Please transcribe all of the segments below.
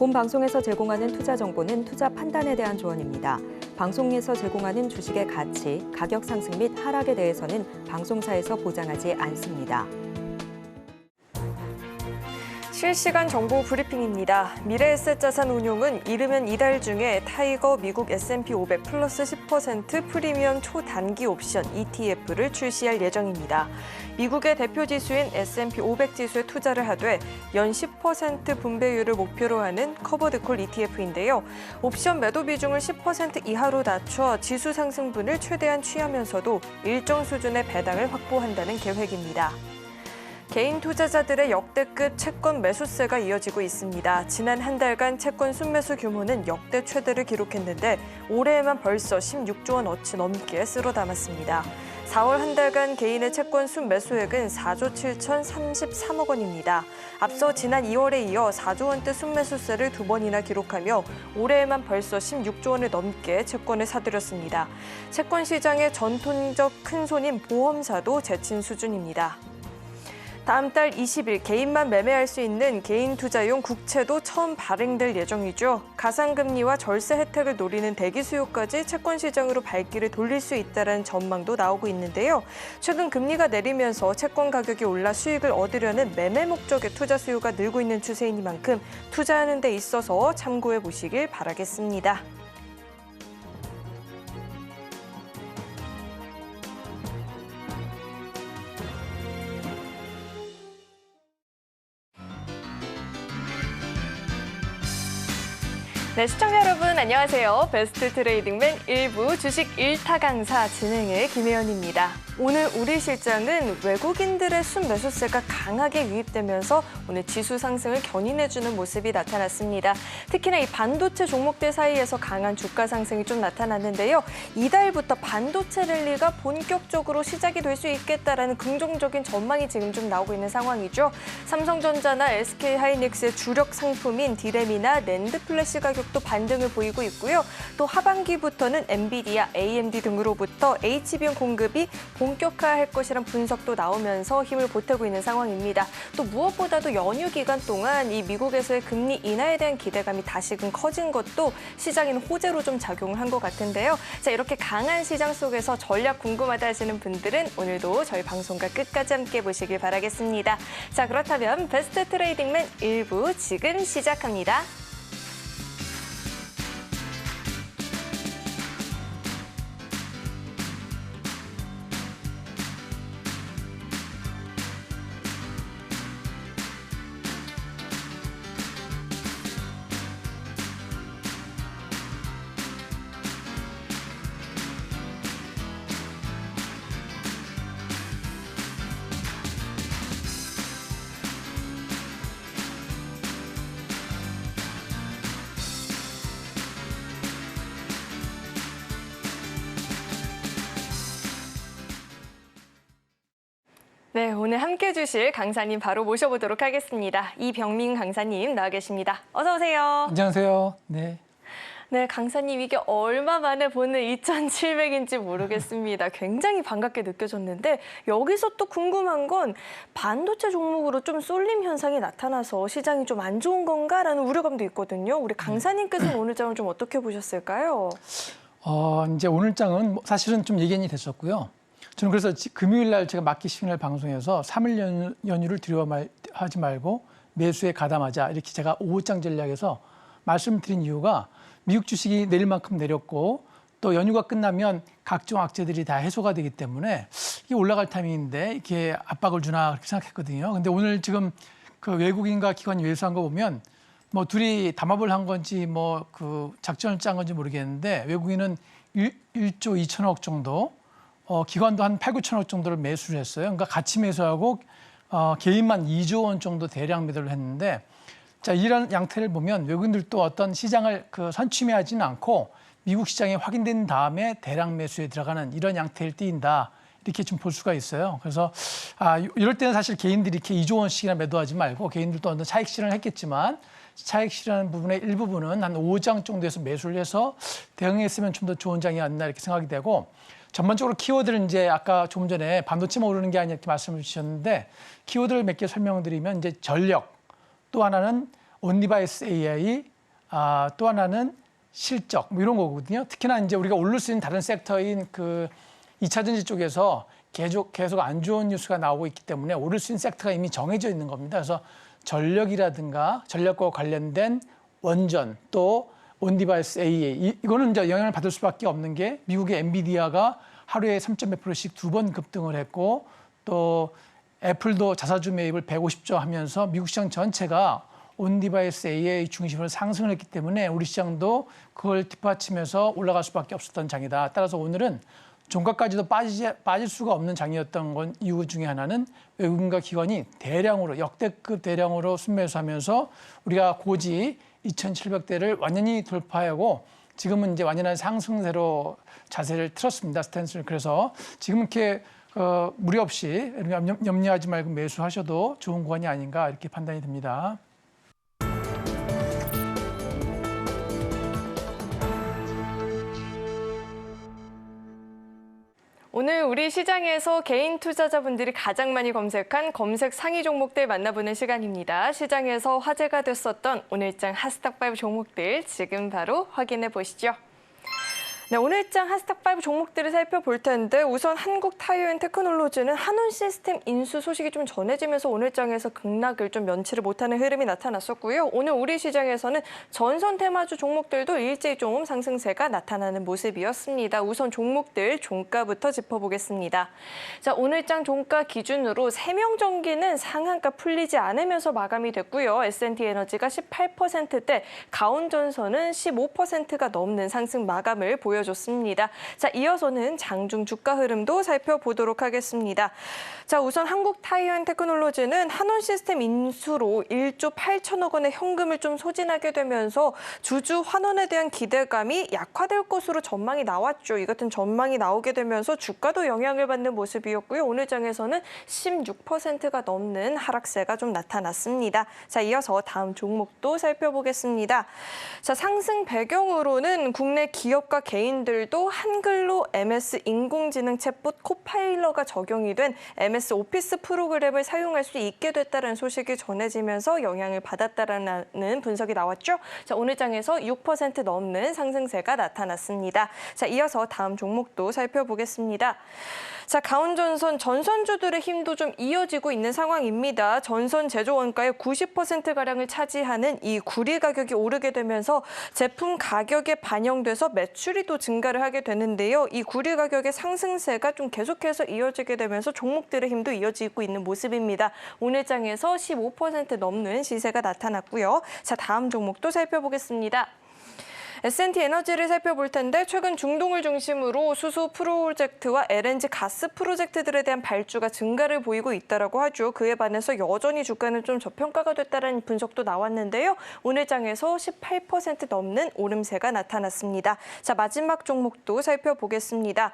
본 방송에서 제공하는 투자 정보는 투자 판단에 대한 조언입니다. 방송에서 제공하는 주식의 가치, 가격 상승 및 하락에 대해서는 방송사에서 보장하지 않습니다. 실시간 정보 브리핑입니다. 미래에셋자산운용은 이르면 이달 중에 타이거 미국 S&P 500 플러스 10% 프리미엄 초단기 옵션 ETF를 출시할 예정입니다. 미국의 대표 지수인 S&P 500 지수에 투자를 하되 연 10% 분배율을 목표로 하는 커버드콜 ETF인데요. 옵션 매도 비중을 10% 이하로 낮춰 지수 상승분을 최대한 취하면서도 일정 수준의 배당을 확보한다는 계획입니다. 개인 투자자들의 역대급 채권 매수세가 이어지고 있습니다. 지난 한 달간 채권 순매수 규모는 역대 최대를 기록했는데 올해에만 벌써 16조 원어치 넘게 쓸어 담았습니다. 4월 한 달간 개인의 채권 순매수액은 4조 7,033억 원입니다. 앞서 지난 2월에 이어 4조 원대 순매수세를 2번이나 기록하며 올해에만 벌써 16조 원을 넘게 채권을 사들였습니다. 채권 시장의 전통적 큰손인 보험사도 제친 수준입니다. 다음 달 20일 개인만 매매할 수 있는 개인 투자용 국채도 처음 발행될 예정이죠. 가상금리와 절세 혜택을 노리는 대기 수요까지 채권 시장으로 발길을 돌릴 수 있다는 전망도 나오고 있는데요. 최근 금리가 내리면서 채권 가격이 올라 수익을 얻으려는 매매 목적의 투자 수요가 늘고 있는 추세이니만큼 투자하는 데 있어서 참고해 보시길 바라겠습니다. 네, 시청자 여러분 안녕하세요. 베스트 트레이딩맨 1부 주식 1타 강사 진행의 김혜연입니다. 오늘 우리 실장은 외국인들의 순매수세가 강하게 유입되면서 오늘 지수 상승을 견인해주는 모습이 나타났습니다. 특히나 이 반도체 종목들 사이에서 강한 주가 상승이 좀 나타났는데요. 이달부터 반도체 랠리가 본격적으로 시작이 될 수 있겠다라는 긍정적인 전망이 지금 좀 나오고 있는 상황이죠. 삼성전자나 SK하이닉스의 주력 상품인 디램이나 낸드 플래시 가격도 반등을 보이고 있고요. 또 하반기부터는 엔비디아, AMD 등으로부터 HBM 공급이 본격화할 것이란 분석도 나오면서 힘을 보태고 있는 상황입니다. 또 무엇보다도 연휴 기간 동안 이 미국에서의 금리 인하에 대한 기대감이 다시금 커진 것도 시장에는 호재로 좀 작용을 한 것 같은데요. 자, 이렇게 강한 시장 속에서 전략 궁금하다 하시는 분들은 오늘도 저희 방송과 끝까지 함께 보시길 바라겠습니다. 자, 그렇다면 베스트 트레이딩맨 1부 지금 시작합니다. 네, 오늘 함께 해주실 강사님 바로 모셔보도록 하겠습니다. 이병민 강사님 나와 계십니다. 어서 오세요. 안녕하세요. 네. 네, 강사님 이게 얼마 만에 보는 2,700인지 모르겠습니다. 굉장히 반갑게 느껴졌는데 여기서 또 궁금한 건 반도체 종목으로 좀 쏠림 현상이 나타나서 시장이 좀 안 좋은 건가라는 우려감도 있거든요. 우리 강사님께서는 오늘 장을 좀 어떻게 보셨을까요? 이제 오늘 장은 사실은 좀 예견이 됐었고요. 저는 그래서 금요일 날 제가 맞기 시그널 방송에서 3일 연휴를 두려워하지 말고 매수에 가담하자 이렇게 제가 5장 전략에서 말씀드린 이유가 미국 주식이 내릴만큼 내렸고 또 연휴가 끝나면 각종 악재들이 다 해소가 되기 때문에 이게 올라갈 타이밍인데 이렇게 압박을 주나 그렇게 생각했거든요. 근데 오늘 지금 그 외국인과 기관이 매수한 거 보면 뭐 둘이 담합을 한 건지 뭐 그 작전을 짠 건지 모르겠는데 외국인은 1조 2천억 정도 기관도 한 8, 9천억 정도를 매수를 했어요. 그러니까 같이 매수하고 개인만 2조 원 정도 대량 매도를 했는데 자, 이런 양태를 보면 외국인들도 어떤 시장을 선취매하지는 않고 미국 시장에 확인된 다음에 대량 매수에 들어가는 이런 양태를 띈다. 이렇게 좀 볼 수가 있어요. 그래서 이럴 때는 사실 개인들이 이렇게 2조 원씩이나 매도하지 말고 개인들도 어떤 차익 실현을 했겠지만 차익 실현하는 부분의 일부분은 한 5장 정도에서 매수를 해서 대응했으면 좀 더 좋은 장이 었나 이렇게 생각이 되고 전반적으로 키워드를 이제 아까 조금 전에 반도체만 오르는 게 아니라 이렇게 말씀을 주셨는데 키워드를 몇 개 설명드리면 이제 전력, 또 하나는 온디바이스 AI, 또 하나는 실적 뭐 이런 거거든요. 특히나 이제 우리가 오를 수 있는 다른 섹터인 그 2차 전지 쪽에서 계속 안 좋은 뉴스가 나오고 있기 때문에 오를 수 있는 섹터가 이미 정해져 있는 겁니다. 그래서 전력이라든가 전력과 관련된 원전 또 온디바이스 AA 이거는 이제 영향을 받을 수밖에 없는 게 미국의 엔비디아가 하루에 3.몇%씩 2번 급등을 했고 또 애플도 자사주 매입을 150조 하면서 미국 시장 전체가 온디바이스 AA 중심으로 상승을 했기 때문에 우리 시장도 그걸 뒷받침해서 올라갈 수밖에 없었던 장이다. 따라서 오늘은 종가까지도 빠질 수가 없는 장이었던 건 이유 중에 하나는 외국인과 기관이 대량으로 역대급 대량으로 순매수하면서 우리가 고지 2,700대를 완전히 돌파하고 지금은 이제 완연한 상승세로 자세를 틀었습니다. 스탠스를. 그래서 지금 이렇게 무리 없이 염려하지 말고 매수하셔도 좋은 구간이 아닌가 이렇게 판단이 됩니다. 오늘 우리 시장에서 개인 투자자분들이 가장 많이 검색한 검색 상위 종목들 만나보는 시간입니다. 시장에서 화제가 됐었던 오늘장 핫스탁5 종목들 지금 바로 확인해 보시죠. 네, 오늘장 핫스탁5 종목들을 살펴볼 텐데 우선 한국타이어앤테크놀로지는 한온시스템 인수 소식이 좀 전해지면서 오늘장에서 급락을 좀 면치를 못하는 흐름이 나타났었고요. 오늘 우리 시장에서는 전선 테마주 종목들도 일제히 좀 상승세가 나타나는 모습이었습니다. 우선 종목들 종가부터 짚어보겠습니다. 자, 오늘장 종가 기준으로 세명전기는 상한가 풀리지 않으면서 마감이 됐고요. S&T에너지가 18%대, 가온전선은 15%가 넘는 상승 마감을 보여줬습니다. 자, 이어서는 장중 주가 흐름도 살펴보도록 하겠습니다. 자, 우선 한국타이어앤테크놀로지는 한온시스템 인수로 1조 8천억 원의 현금을 좀 소진하게 되면서 주주 환원에 대한 기대감이 약화될 것으로 전망이 나왔죠. 이 같은 전망이 나오게 되면서 주가도 영향을 받는 모습이었고요. 오늘 장에서는 16%가 넘는 하락세가 좀 나타났습니다. 자, 이어서 다음 종목도 살펴보겠습니다. 자, 상승 배경으로는 국내 기업과 개인들도 한글로 MS 인공지능 챗봇 코파일러가 적용이 된 MS 오피스 프로그램을 사용할 수 있게 됐다는 소식이 전해지면서 영향을 받았다라는 분석이 나왔죠. 자, 오늘 장에서 6% 넘는 상승세가 나타났습니다. 자, 이어서 다음 종목도 살펴보겠습니다. 자, 가온전선 전선주들의 힘도 좀 이어지고 있는 상황입니다. 전선 제조 원가의 90%가량을 차지하는 이 구리 가격이 오르게 되면서 제품 가격에 반영돼서 매출이 또 증가를 하게 되는데요. 이 구리 가격의 상승세가 좀 계속해서 이어지게 되면서 종목들의 힘도 이어지고 있는 모습입니다. 오늘 장에서 15% 넘는 시세가 나타났고요. 자, 다음 종목도 살펴보겠습니다. S&T에너지를 살펴볼 텐데 최근 중동을 중심으로 수소 프로젝트와 LNG 가스 프로젝트들에 대한 발주가 증가를 보이고 있다고 하죠. 그에 반해서 여전히 주가는 좀 저평가가 됐다는 분석도 나왔는데요. 오늘 장에서 18% 넘는 오름세가 나타났습니다. 자, 마지막 종목도 살펴보겠습니다.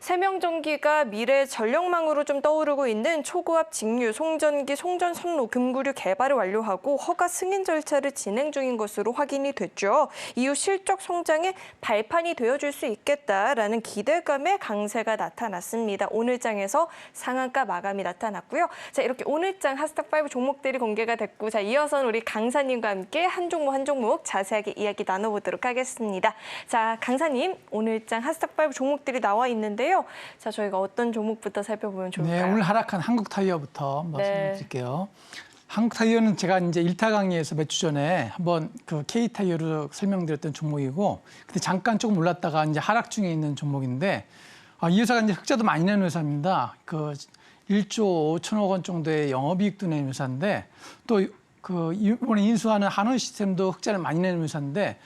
세명전기가 미래 전력망으로 좀 떠오르고 있는 초고압 직류, 송전기, 송전선로, 금구류 개발을 완료하고 허가 승인 절차를 진행 중인 것으로 확인이 됐죠. 이후 실적 성장의 발판이 되어줄 수 있겠다라는 기대감의 강세가 나타났습니다. 오늘 장에서 상한가 마감이 나타났고요. 자, 이렇게 오늘 장 핫스탁5 종목들이 공개가 됐고, 자, 이어서는 우리 강사님과 함께 한 종목 자세하게 이야기 나눠보도록 하겠습니다. 자, 강사님, 오늘 장 핫스탁5 종목들이 나와 있는데요. 자, 저희가 어떤 종목부터 살펴보면 좋을까요? 네, 오늘 하락한 한국타이어부터 말씀드릴게요. 한국타이어는 제가 이제 1타 강의에서 몇 주 전에 한번 그 K타이어로 설명드렸던 종목이고, 근데 잠깐 조금 올랐다가 이제 하락 중에 있는 종목인데, 이 회사가 이제 흑자도 많이 내는 회사입니다. 그 1조 5천억 원 정도의 영업이익도 내는 회사인데, 또 그 이번에 인수하는 한원시스템도 흑자를 많이 내는 회사인데,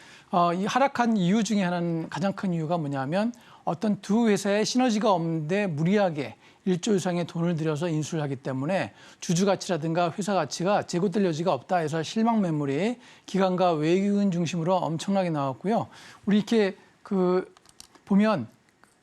이 하락한 이유 중에 하나는 가장 큰 이유가 뭐냐면 어떤 두 회사의 시너지가 없는데 무리하게 1조 이상의 돈을 들여서 인수를 하기 때문에 주주 가치라든가 회사 가치가 재고될 여지가 없다 해서 실망 매물이 기관과 외국인 중심으로 엄청나게 나왔고요. 우리 이렇게 그 보면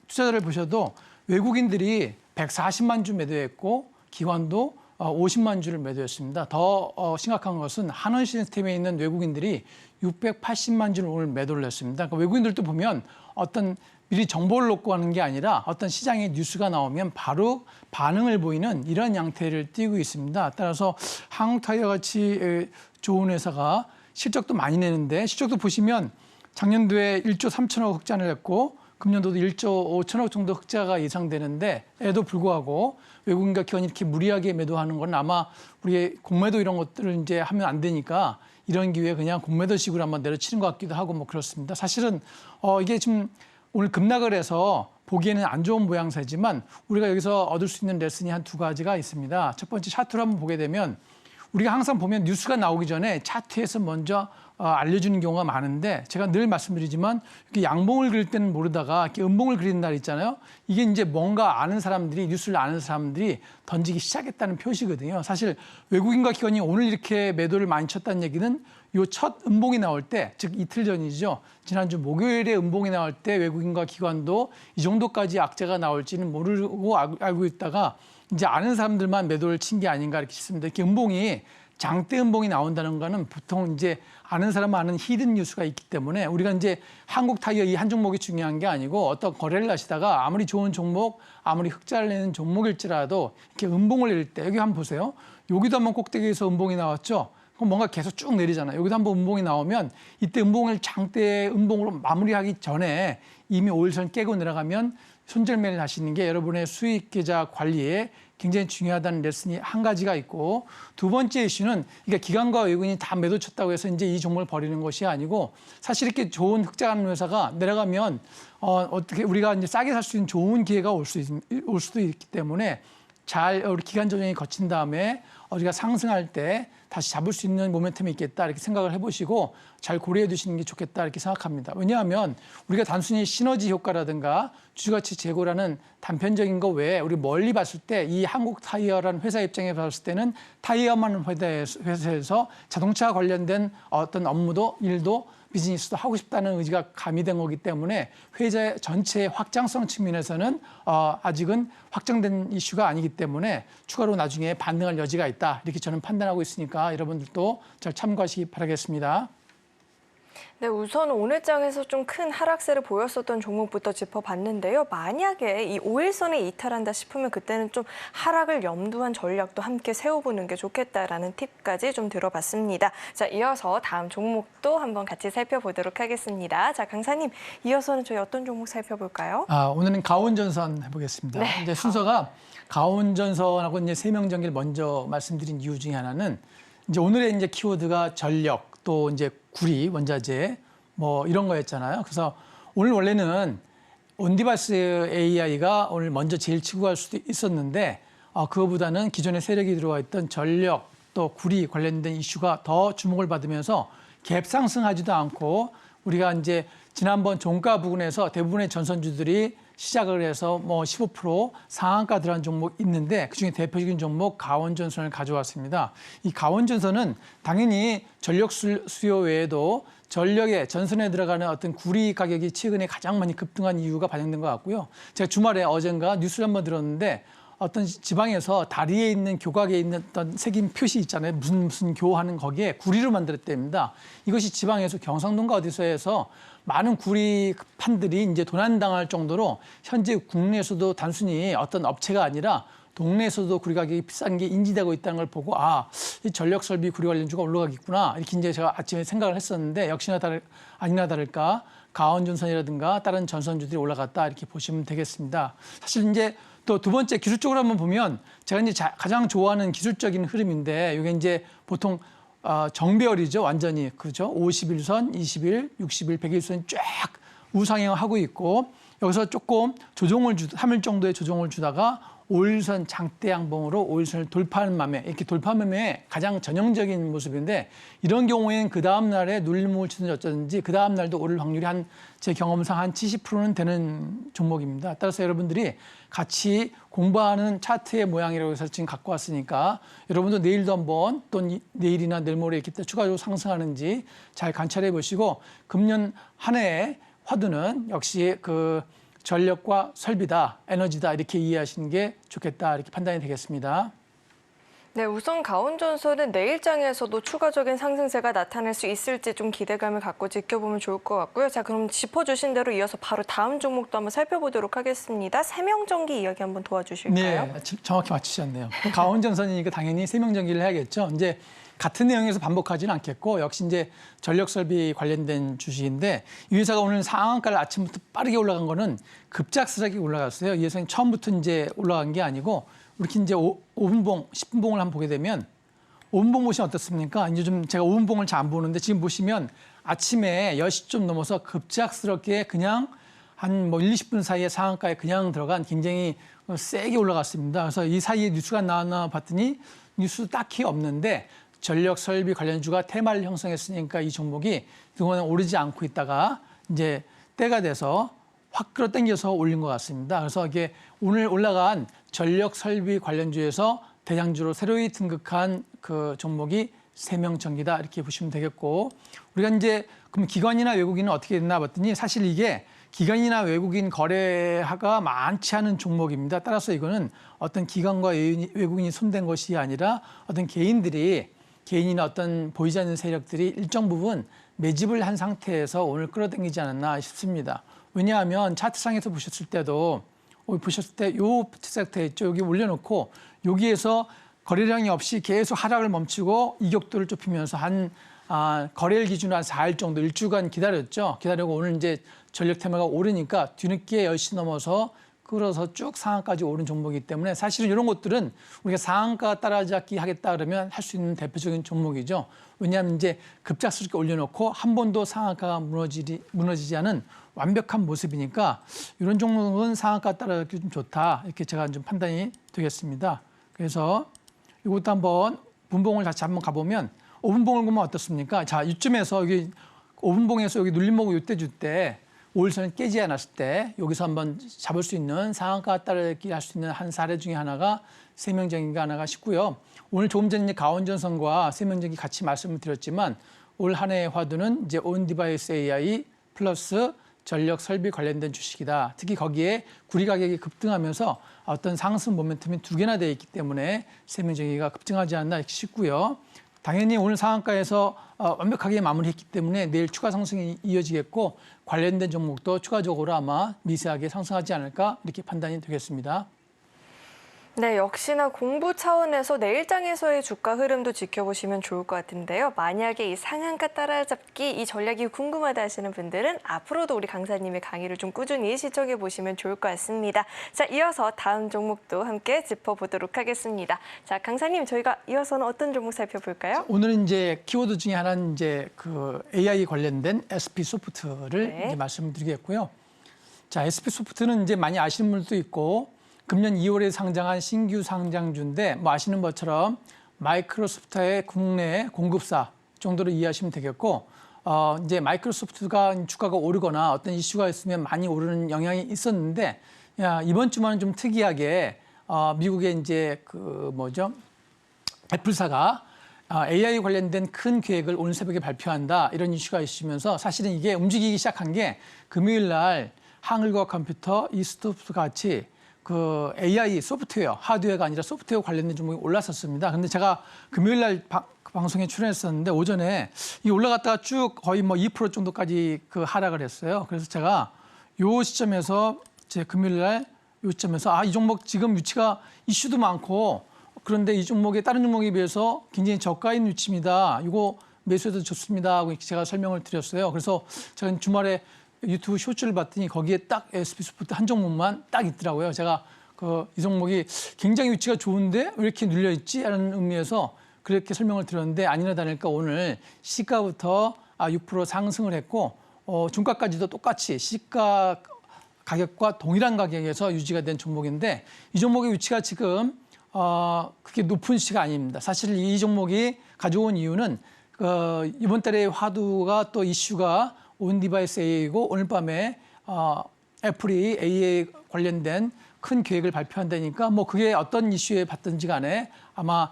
투자자를 보셔도 외국인들이 140만 주 매도했고 기관도 50만 주를 매도했습니다. 더 심각한 것은 한원 시스템에 있는 외국인들이 680만 주를 오늘 매도를 했습니다. 그러니까 외국인들도 보면 어떤 미리 정보를 놓고 하는 게 아니라 어떤 시장에 뉴스가 나오면 바로 반응을 보이는 이런 양태를 띠고 있습니다. 따라서 한국타이어 같이 좋은 회사가 실적도 많이 내는데 실적도 보시면 작년도에 1조 3천억 흑자를 냈고 금년도도 1조 5천억 정도 흑자가 예상되는데 에도 불구하고 외국인과 기관이 이렇게 무리하게 매도하는 건 아마 우리의 공매도 이런 것들을 이제 하면 안 되니까 이런 기회에 그냥 공매도식으로 한번 내려치는 것 같기도 하고 뭐 그렇습니다. 사실은 이게 지금 오늘 급락을 해서 보기에는 안 좋은 모양새지만 우리가 여기서 얻을 수 있는 레슨이 한 두 가지가 있습니다. 첫 번째 차트로 한번 보게 되면 우리가 항상 보면 뉴스가 나오기 전에 차트에서 먼저 알려주는 경우가 많은데 제가 늘 말씀드리지만 이렇게 양봉을 그릴 때는 모르다가 이렇게 음봉을 그리는 날 있잖아요. 이게 이제 뭔가 아는 사람들이 뉴스를 아는 사람들이 던지기 시작했다는 표시거든요. 사실 외국인과 기관이 오늘 이렇게 매도를 많이 쳤다는 얘기는 요 첫 음봉이 나올 때, 즉 이틀 전이죠. 지난주 목요일에 음봉이 나올 때 외국인과 기관도 이 정도까지 악재가 나올지는 모르고 알고 있다가 이제 아는 사람들만 매도를 친 게 아닌가 이렇게 싶습니다. 이렇게 음봉이 장대 음봉이 나온다는 거는 보통 이제 아는 사람은 아는 히든 뉴스가 있기 때문에 우리가 이제 한국 타이어 이 한 종목이 중요한 게 아니고 어떤 거래를 하시다가 아무리 좋은 종목, 아무리 흑자를 내는 종목일지라도 이렇게 음봉을 낼 때 여기 한번 보세요. 여기도 한번 꼭대기에서 음봉이 나왔죠. 그럼 뭔가 계속 쭉 내리잖아요. 여기도 한번 음봉이 나오면 이때 음봉을 장대 음봉으로 마무리하기 전에 이미 5일선 깨고 내려가면 손절매를 하시는 게 여러분의 수익 계좌 관리에 굉장히 중요하다는 레슨이 한 가지가 있고 두 번째 이슈는 그러니까 기관과 외국인이 다 매도 쳤다고 해서 이제 이 종목을 버리는 것이 아니고 사실 이렇게 좋은 흑자하는 회사가 내려가면 어떻게 우리가 이제 싸게 살 수 있는 좋은 기회가 올 수도 있기 때문에 잘 우리 기간 조정이 거친 다음에 우리가 상승할 때 다시 잡을 수 있는 모멘텀이 있겠다 이렇게 생각을 해보시고 잘 고려해 두시는 게 좋겠다 이렇게 생각합니다. 왜냐하면 우리가 단순히 시너지 효과라든가 주주가치 제고라는 단편적인 거 외에 우리 멀리 봤을 때 이 한국 타이어라는 회사 입장에 봤을 때는 타이어만 회사에서 자동차 관련된 어떤 업무도 일도 비즈니스도 하고 싶다는 의지가 가미된 거기 때문에 회사 전체의 확장성 측면에서는 아직은 확정된 이슈가 아니기 때문에 추가로 나중에 반등할 여지가 있다. 이렇게 저는 판단하고 있으니까 여러분들도 잘 참고하시기 바라겠습니다. 네, 우선 오늘 장에서 좀 큰 하락세를 보였었던 종목부터 짚어봤는데요. 만약에 이 5일선에 이탈한다 싶으면 그때는 좀 하락을 염두한 전략도 함께 세워보는 게 좋겠다라는 팁까지 좀 들어봤습니다. 자, 이어서 다음 종목도 한번 같이 살펴보도록 하겠습니다. 자, 강사님, 이어서는 저희 어떤 종목 살펴볼까요? 오늘은 가온전선 해보겠습니다. 네. 이제 순서가 가온전선하고 이제 세명전기를 먼저 말씀드린 이유 중에 하나는 이제 오늘의 이제 키워드가 전력 또 이제 구리, 원자재 뭐 이런 거였잖아요. 그래서 오늘 원래는 온디바이스 AI가 오늘 먼저 제일 치고 갈 수도 있었는데 그거보다는 기존에 세력이 들어와 있던 전력 또 구리 관련된 이슈가 더 주목을 받으면서 갭 상승하지도 않고 우리가 이제 지난번 종가 부근에서 대부분의 전선주들이 시작을 해서 뭐 15% 상한가 들어간 종목 있는데 그중에 대표적인 종목 가온전선을 가져왔습니다. 이 가온전선은 당연히 전력 수요 외에도 전력에 전선에 들어가는 어떤 구리 가격이 최근에 가장 많이 급등한 이유가 반영된 것 같고요. 제가 주말에 어젠가 뉴스를 한번 들었는데 어떤 지방에서 다리에 있는 교각에 있는 어떤 새긴 표시 있잖아요. 무슨 교하는 거기에 구리를 만들었답니다. 이것이 지방에서 경상도인가 어디서 해서 많은 구리 판들이 이제 도난당할 정도로 현재 국내에서도 단순히 어떤 업체가 아니라 동네에서도 구리 가격이 비싼 게 인지되고 있다는 걸 보고 이 전력 설비 구리 관련주가 올라가겠구나 이렇게 이제 제가 아침에 생각을 했었는데 역시나 아니나 다를까 가온전선이라든가 다른 전선주들이 올라갔다 이렇게 보시면 되겠습니다. 사실 이제 또 두 번째 기술적으로 한번 보면 제가 이제 가장 좋아하는 기술적인 흐름인데 이게 이제 보통 정배열이죠. 완전히 그죠. 51선, 20일, 60일, 100일선이 쫙 우상향하고 있고 여기서 조금 조정을 3일 정도의 조정을 주다가 5일선 장대 양봉으로 5일선을 돌파하는 맘에 이렇게 돌파하는 맘에 가장 전형적인 모습인데 이런 경우에는 그 다음 날에 눌림목을 치든지 어쩌든지 그 다음 날도 오를 확률이 제 경험상 한 70%는 되는 종목입니다. 따라서 여러분들이 같이 공부하는 차트의 모양이라고 해서 지금 갖고 왔으니까 여러분도 내일도 한번 또 내일이나 내일 모레 이렇게 추가적으로 상승하는지 잘 관찰해 보시고 금년 한 해의 화두는 역시 그 전력과 설비다, 에너지다 이렇게 이해하시는 게 좋겠다 이렇게 판단이 되겠습니다. 네, 우선 가온전선은 내일장에서도 추가적인 상승세가 나타날 수 있을지 좀 기대감을 갖고 지켜보면 좋을 것 같고요. 자, 그럼 짚어주신 대로 이어서 바로 다음 종목도 한번 살펴보도록 하겠습니다. 세명전기 이야기 한번 도와주실까요? 네, 정확히 맞추셨네요. 가온전선이니까 당연히 세명전기를 해야겠죠. 이제 같은 내용에서 반복하지는 않겠고 역시 이제 전력 설비 관련된 주식인데 이 회사가 오늘 상한가를 아침부터 빠르게 올라간 거는 급작스럽게 올라갔어요. 이 회사는 처음부터 이제 올라간 게 아니고 이렇게 이제 5분봉, 10분봉을 한번 보게 되면 5분봉 보시면 어떻습니까? 이제 좀 제가 5분봉을 잘 안 보는데 지금 보시면 아침에 10시 좀 넘어서 급작스럽게 그냥 한 뭐 1, 20분 사이에 상한가에 그냥 들어간 굉장히 세게 올라갔습니다. 그래서 이 사이에 뉴스가 나왔나 봤더니 뉴스 딱히 없는데 전력 설비 관련주가 테마를 형성했으니까 이 종목이 그동안 오르지 않고 있다가 이제 때가 돼서 확 끌어당겨서 올린 것 같습니다. 그래서 이게 오늘 올라간 전력 설비 관련주에서 대장주로 새로이 등극한 그 종목이 세명전기다 이렇게 보시면 되겠고 우리가 이제 그럼 기관이나 외국인은 어떻게 됐나 봤더니 사실 이게 기관이나 외국인 거래가 많지 않은 종목입니다. 따라서 이거는 어떤 기관과 외국인이 손댄 것이 아니라 어떤 개인이나 어떤 보이지 않는 세력들이 일정 부분 매집을 한 상태에서 오늘 끌어당기지 않았나 싶습니다. 왜냐하면 차트상에서 보셨을 때도 보셨을 때 요 섹터 있죠. 여기 올려놓고 여기에서 거래량이 없이 계속 하락을 멈추고 이격도를 좁히면서 거래일 기준으로 한 4일 정도 일주간 기다렸죠. 기다리고 오늘 이제 전력 테마가 오르니까 뒤늦게 10시 넘어서 끌어서 쭉 상한까지 오른 종목이기 때문에 사실은 이런 것들은 우리가 상한가 따라잡기 하겠다 그러면 할 수 있는 대표적인 종목이죠. 왜냐하면 이제 급작스럽게 올려놓고 한 번도 상한가가 무너지지 않은 완벽한 모습이니까 이런 종목은 상한가 따라잡기 좀 좋다. 이렇게 제가 좀 판단이 되겠습니다. 그래서 이것도 한번 분봉을 같이 한번 가보면 5분봉을 보면 어떻습니까? 자, 이쯤에서 여기 5분봉에서 여기 눌림목 이때 줄 때 5일선을 깨지 않았을 때 여기서 한번 잡을 수 있는 상한가 따라잡기 할 수 있는 한 사례 중에 하나가 세명전기가 하나가 싶고요. 오늘 조금 전에 가온전선과 세명전기 같이 말씀을 드렸지만 올 한 해의 화두는 이제 온디바이스 AI 플러스 전력 설비 관련된 주식이다. 특히 거기에 구리 가격이 급등하면서 어떤 상승 모멘텀이 두 개나 되어 있기 때문에 세명전기가 급증하지 않나 이렇게 싶고요. 당연히 오늘 상한가에서 완벽하게 마무리했기 때문에 내일 추가 상승이 이어지겠고 관련된 종목도 추가적으로 아마 미세하게 상승하지 않을까 이렇게 판단이 되겠습니다. 네, 역시나 공부 차원에서 내일장에서의 주가 흐름도 지켜보시면 좋을 것 같은데요. 만약에 이 상한가 따라잡기 이 전략이 궁금하다 하시는 분들은 앞으로도 우리 강사님의 강의를 좀 꾸준히 시청해 보시면 좋을 것 같습니다. 자, 이어서 다음 종목도 함께 짚어보도록 하겠습니다. 자, 강사님, 저희가 이어서는 어떤 종목 살펴볼까요? 오늘은 이제 키워드 중에 하나는 이제 그 AI 관련된 SP 소프트를 이제 말씀드리겠고요. 자, SP 소프트는 이제 많이 아시는 분들도 있고 금년 2월에 상장한 신규 상장주인데 뭐 아시는 것처럼 마이크로소프트의 국내 공급사 정도로 이해하시면 되겠고 이제 마이크로소프트가 주가가 오르거나 어떤 이슈가 있으면 많이 오르는 영향이 있었는데 이번 주만은 좀 특이하게 미국의 이제 애플사가 AI 관련된 큰 계획을 오늘 새벽에 발표한다 이런 이슈가 있으면서 사실은 이게 움직이기 시작한 게 금요일 날 한글과 컴퓨터, 이스토프 같이 그 AI 소프트웨어, 하드웨어가 아니라 소프트웨어 관련된 종목이 올랐었습니다. 근데 제가 금요일 날 방송에 출연했었는데 오전에 이 올라갔다가 쭉 거의 뭐 2% 정도까지 그 하락을 했어요. 그래서 제가 요 시점에서 제 금요일 날 요 시점에서 이 종목 지금 위치가 이슈도 많고 그런데 이 종목이 다른 종목에 비해서 굉장히 저가인 위치입니다. 이거 매수해도 좋습니다 하고 제가 설명을 드렸어요. 그래서 제가 주말에 유튜브 쇼츠를 봤더니 거기에 딱 SP 소프트 한 종목만 딱 있더라고요. 제가 이 종목이 굉장히 위치가 좋은데 왜 이렇게 눌려 있지? 라는 의미에서 그렇게 설명을 드렸는데 아니나 다를까 오늘 시가부터 6% 상승을 했고 중가까지도 똑같이 시가 가격과 동일한 가격에서 유지가 된 종목인데 이 종목의 위치가 지금 그렇게 높은 시가 아닙니다. 사실 이 종목이 가져온 이유는 이번 달에 화두가 또 이슈가 온디바이스 AI이고 오늘 밤에 애플이 AI 관련된 큰 계획을 발표한다니까 뭐 그게 어떤 이슈에 받든지 간에 아마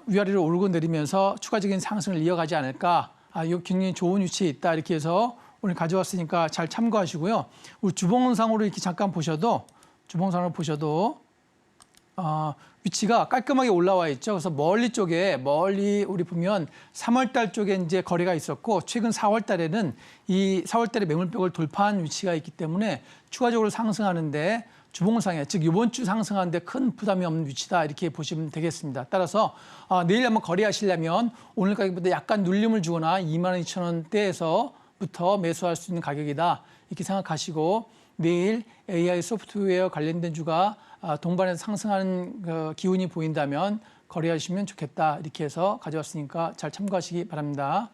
위아래로 오르고 내리면서 추가적인 상승을 이어가지 않을까. 이거 굉장히 좋은 위치에 있다 이렇게 해서 오늘 가져왔으니까 잘 참고하시고요. 우리 주봉상으로 이렇게 잠깐 보셔도 위치가 깔끔하게 올라와 있죠. 그래서 멀리 우리 보면 3월 달 쪽에 이제 거래가 있었고 최근 4월 달에는 이 4월 달에 매물벽을 돌파한 위치가 있기 때문에 추가적으로 상승하는데 주봉상에, 즉 이번 주 상승하는데 큰 부담이 없는 위치다 이렇게 보시면 되겠습니다. 따라서 내일 한번 거래하시려면 오늘 가격보다 약간 눌림을 주거나 22,000원대에서부터 매수할 수 있는 가격이다 이렇게 생각하시고 내일 AI 소프트웨어 관련된 주가 동반해서 상승하는 그 기운이 보인다면 거래하시면 좋겠다 이렇게 해서 가져왔으니까 잘 참고하시기 바랍니다.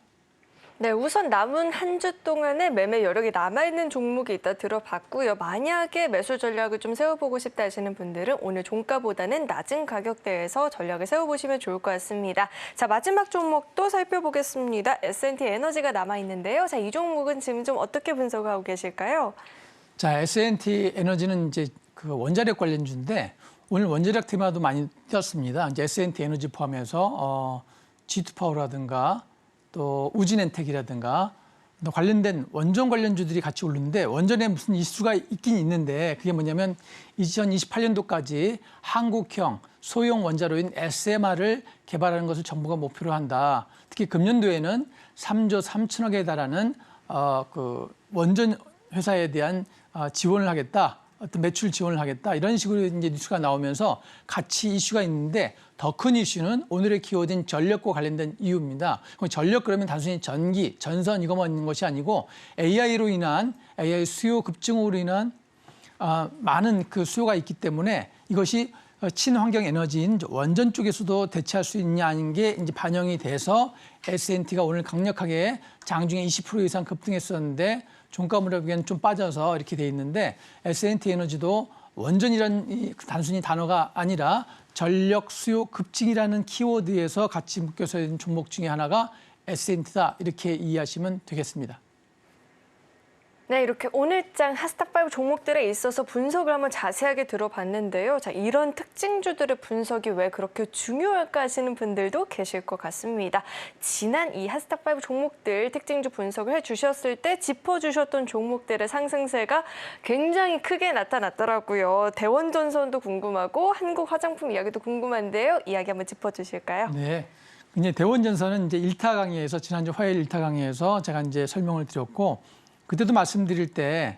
네, 우선 남은 한 주 동안에 매매 여력이 남아있는 종목이 있다 들어봤고요. 만약에 매수 전략을 좀 세워보고 싶다 하시는 분들은 오늘 종가보다는 낮은 가격대에서 전략을 세워보시면 좋을 것 같습니다. 자, 마지막 종목도 살펴보겠습니다. S&T 에너지가 남아있는데요. 자, 이 종목은 지금 좀 어떻게 분석을 하고 계실까요? 자, S&T 에너지는 이제 그 원자력 관련주인데 오늘 원자력 테마도 많이 띄었습니다. 이제 S&T 에너지 포함해서 G2파워라든가 또 우진엔텍이라든가 관련된 원전 관련주들이 같이 오르는데 원전에 무슨 이슈가 있긴 있는데 그게 뭐냐면 2028년도까지 한국형 소형 원자로인 SMR을 개발하는 것을 정부가 목표로 한다. 특히 금년도에는 3조 3천억에 달하는 그 원전 회사에 대한 지원을 하겠다. 어떤 매출 지원을 하겠다. 이런 식으로 이제 뉴스가 나오면서 같이 이슈가 있는데 더 큰 이슈는 오늘의 키워드인 전력과 관련된 이유입니다. 전력 그러면 단순히 전기, 전선 이것만 있는 것이 아니고 AI로 인한 AI 수요 급증으로 인한 많은 그 수요가 있기 때문에 이것이 친환경 에너지인 원전 쪽에서도 대체할 수 있냐 하는 게 이제 반영이 돼서 S&T가 오늘 강력하게 장중에 20% 이상 급등했었는데 종가 무렵에는 좀 빠져서 이렇게 돼 있는데 S&T 에너지도 원전이란 단순히 단어가 아니라 전력 수요 급증이라는 키워드에서 같이 묶여서 있는 종목 중에 하나가 S&T다 이렇게 이해하시면 되겠습니다. 네, 이렇게 오늘장 핫스탑5 종목들에 있어서 분석을 한번 자세하게 들어봤는데요. 자, 이런 특징주들의 분석이 왜 그렇게 중요할까 하시는 분들도 계실 것 같습니다. 지난 이 핫스탑5 종목들 특징주 분석을 해주셨을 때 짚어주셨던 종목들의 상승세가 굉장히 크게 나타났더라고요. 대원전선도 궁금하고 한국화장품 이야기도 궁금한데요. 이야기 한번 짚어주실까요? 네. 이제 대원전선은 이제 1타 강의에서 지난주 화요일 1타 강의에서 제가 이제 설명을 드렸고 그때도 말씀드릴 때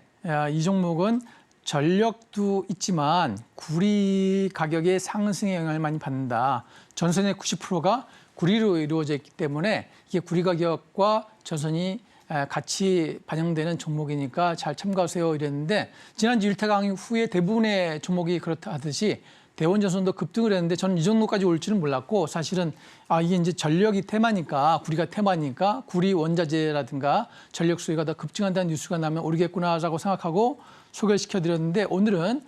이 종목은 전력도 있지만 구리 가격의 상승에 영향을 많이 받는다. 전선의 90%가 구리로 이루어져 있기 때문에 이게 구리 가격과 전선이 같이 반영되는 종목이니까 잘 참고하세요 이랬는데 지난주 1타 강의 후에 대부분의 종목이 그렇다 하듯이 대원전선도 급등을 했는데 저는 이 정도까지 올 줄은 몰랐고 사실은 이게 이제 전력이 테마니까 구리가 테마니까 구리 원자재라든가 전력 수요가 더 급증한다는 뉴스가 나면 오르겠구나라고 생각하고 소개를 시켜드렸는데 오늘은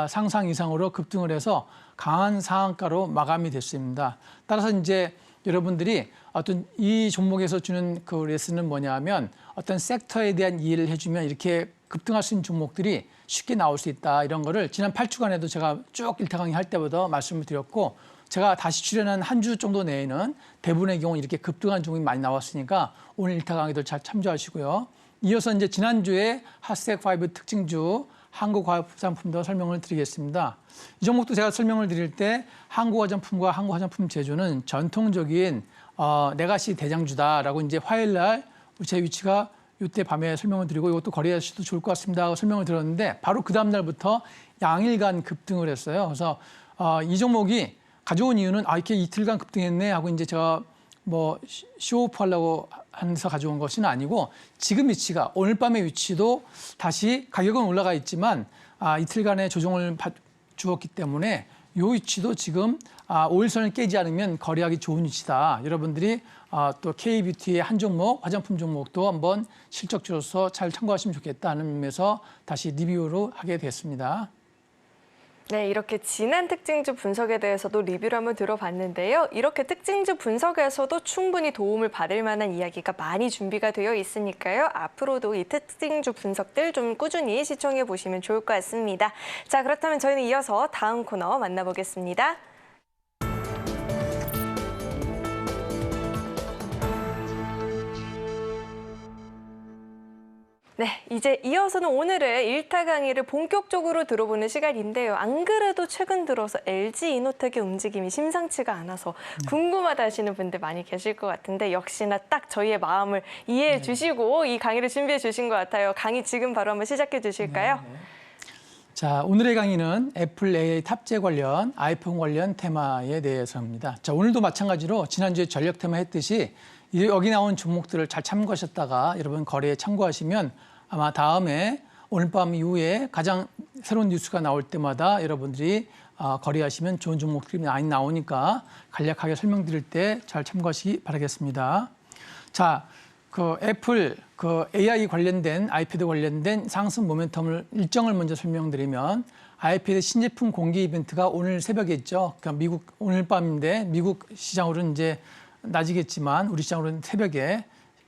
상상 이상으로 급등을 해서 강한 상한가로 마감이 됐습니다. 따라서 이제 여러분들이 어떤 이 종목에서 주는 그 레슨은 뭐냐면 어떤 섹터에 대한 이해를 해주면 이렇게 급등할 수 있는 종목들이 쉽게 나올 수 있다. 이런 거를 지난 8주간에도 제가 쭉 1타 강의 할 때부터 말씀을 드렸고 제가 다시 출연한 한 주 정도 내에는 대부분의 경우 이렇게 급등한 종목이 많이 나왔으니까 오늘 1타 강의도 잘 참조하시고요. 이어서 이제 지난주에 핫스택5 특징주 한국화장품도 설명을 드리겠습니다. 이 종목도 제가 설명을 드릴 때 한국화장품과 한국화장품 제조는 전통적인 레가시 대장주다라고 이제 화요일 날 제 위치가 이때 밤에 설명을 드리고 이것도 거래하셔도 좋을 것 같습니다 하고 설명을 드렸는데 바로 그 다음 날부터 양일간 급등을 했어요. 그래서 이 종목이 가져온 이유는 이렇게 이틀간 급등했네 하고 이제 제가 뭐 쇼오프 하려고 해서 가져온 것은 아니고 지금 위치가 오늘 밤의 위치도 다시 가격은 올라가 있지만 이틀간의 조정을 주었기 때문에 이 위치도 지금 5일선을 깨지 않으면 거래하기 좋은 위치다. 여러분들이 또 K뷰티의 한 종목, 화장품 종목도 한번 실적주로서 잘 참고하시면 좋겠다는 의미에서 다시 리뷰로 하게 됐습니다. 네, 이렇게 지난 특징주 분석에 대해서도 리뷰를 한번 들어봤는데요. 이렇게 특징주 분석에서도 충분히 도움을 받을 만한 이야기가 많이 준비가 되어 있으니까요. 앞으로도 이 특징주 분석들 좀 꾸준히 시청해 보시면 좋을 것 같습니다. 자, 그렇다면 저희는 이어서 다음 코너 만나보겠습니다. 네, 이제 이어서는 오늘의 1타 강의를 본격적으로 들어보는 시간인데요. 안 그래도 최근 들어서 LG이노텍의 움직임이 심상치가 않아서 궁금하다 하시는 분들 많이 계실 것 같은데 역시나 딱 저희의 마음을 이해해 주시고 이 강의를 준비해 주신 것 같아요. 강의 지금 바로 한번 시작해 주실까요? 자, 오늘의 강의는 애플 AI 탑재 관련 아이폰 관련 테마에 대해서입니다. 자, 오늘도 마찬가지로 지난주에 전력 테마 했듯이 여기 나온 종목들을 잘 참고하셨다가 여러분 거래에 참고하시면 아마 다음에 오늘 밤 이후에 가장 새로운 뉴스가 나올 때마다 여러분들이 거래하시면 좋은 종목들이 많이 나오니까 간략하게 설명드릴 때 잘 참고하시기 바라겠습니다. 자, 그 애플 AI 관련된 아이패드 관련된 상승 모멘텀을 일정을 먼저 설명드리면 아이패드 신제품 공개 이벤트가 오늘 새벽에 있죠. 그러니까 미국 오늘 밤인데 미국 시장으로는 이제 낮이겠지만 우리 시장으로는 새벽에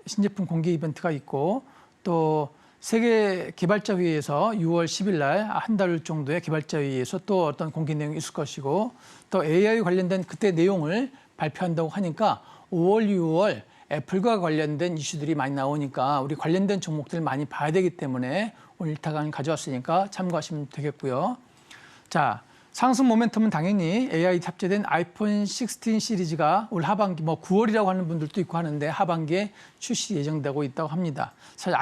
신제품 공개 이벤트가 있고 또 세계 개발자 회의에서 6월 10일 날 한 달 정도의 개발자 회의에서 또 어떤 공개 내용이 있을 것이고 또 AI 관련된 그때 내용을 발표한다고 하니까 5월, 6월 애플과 관련된 이슈들이 많이 나오니까 우리 관련된 종목들 많이 봐야 되기 때문에 오늘 일타강 가져왔으니까 참고하시면 되겠고요. 자, 상승 모멘텀은 당연히 AI 탑재된 아이폰 16 시리즈가 올 하반기 9월이라고 하는 분들도 있고 하는데 하반기에 출시 예정되고 있다고 합니다. 사실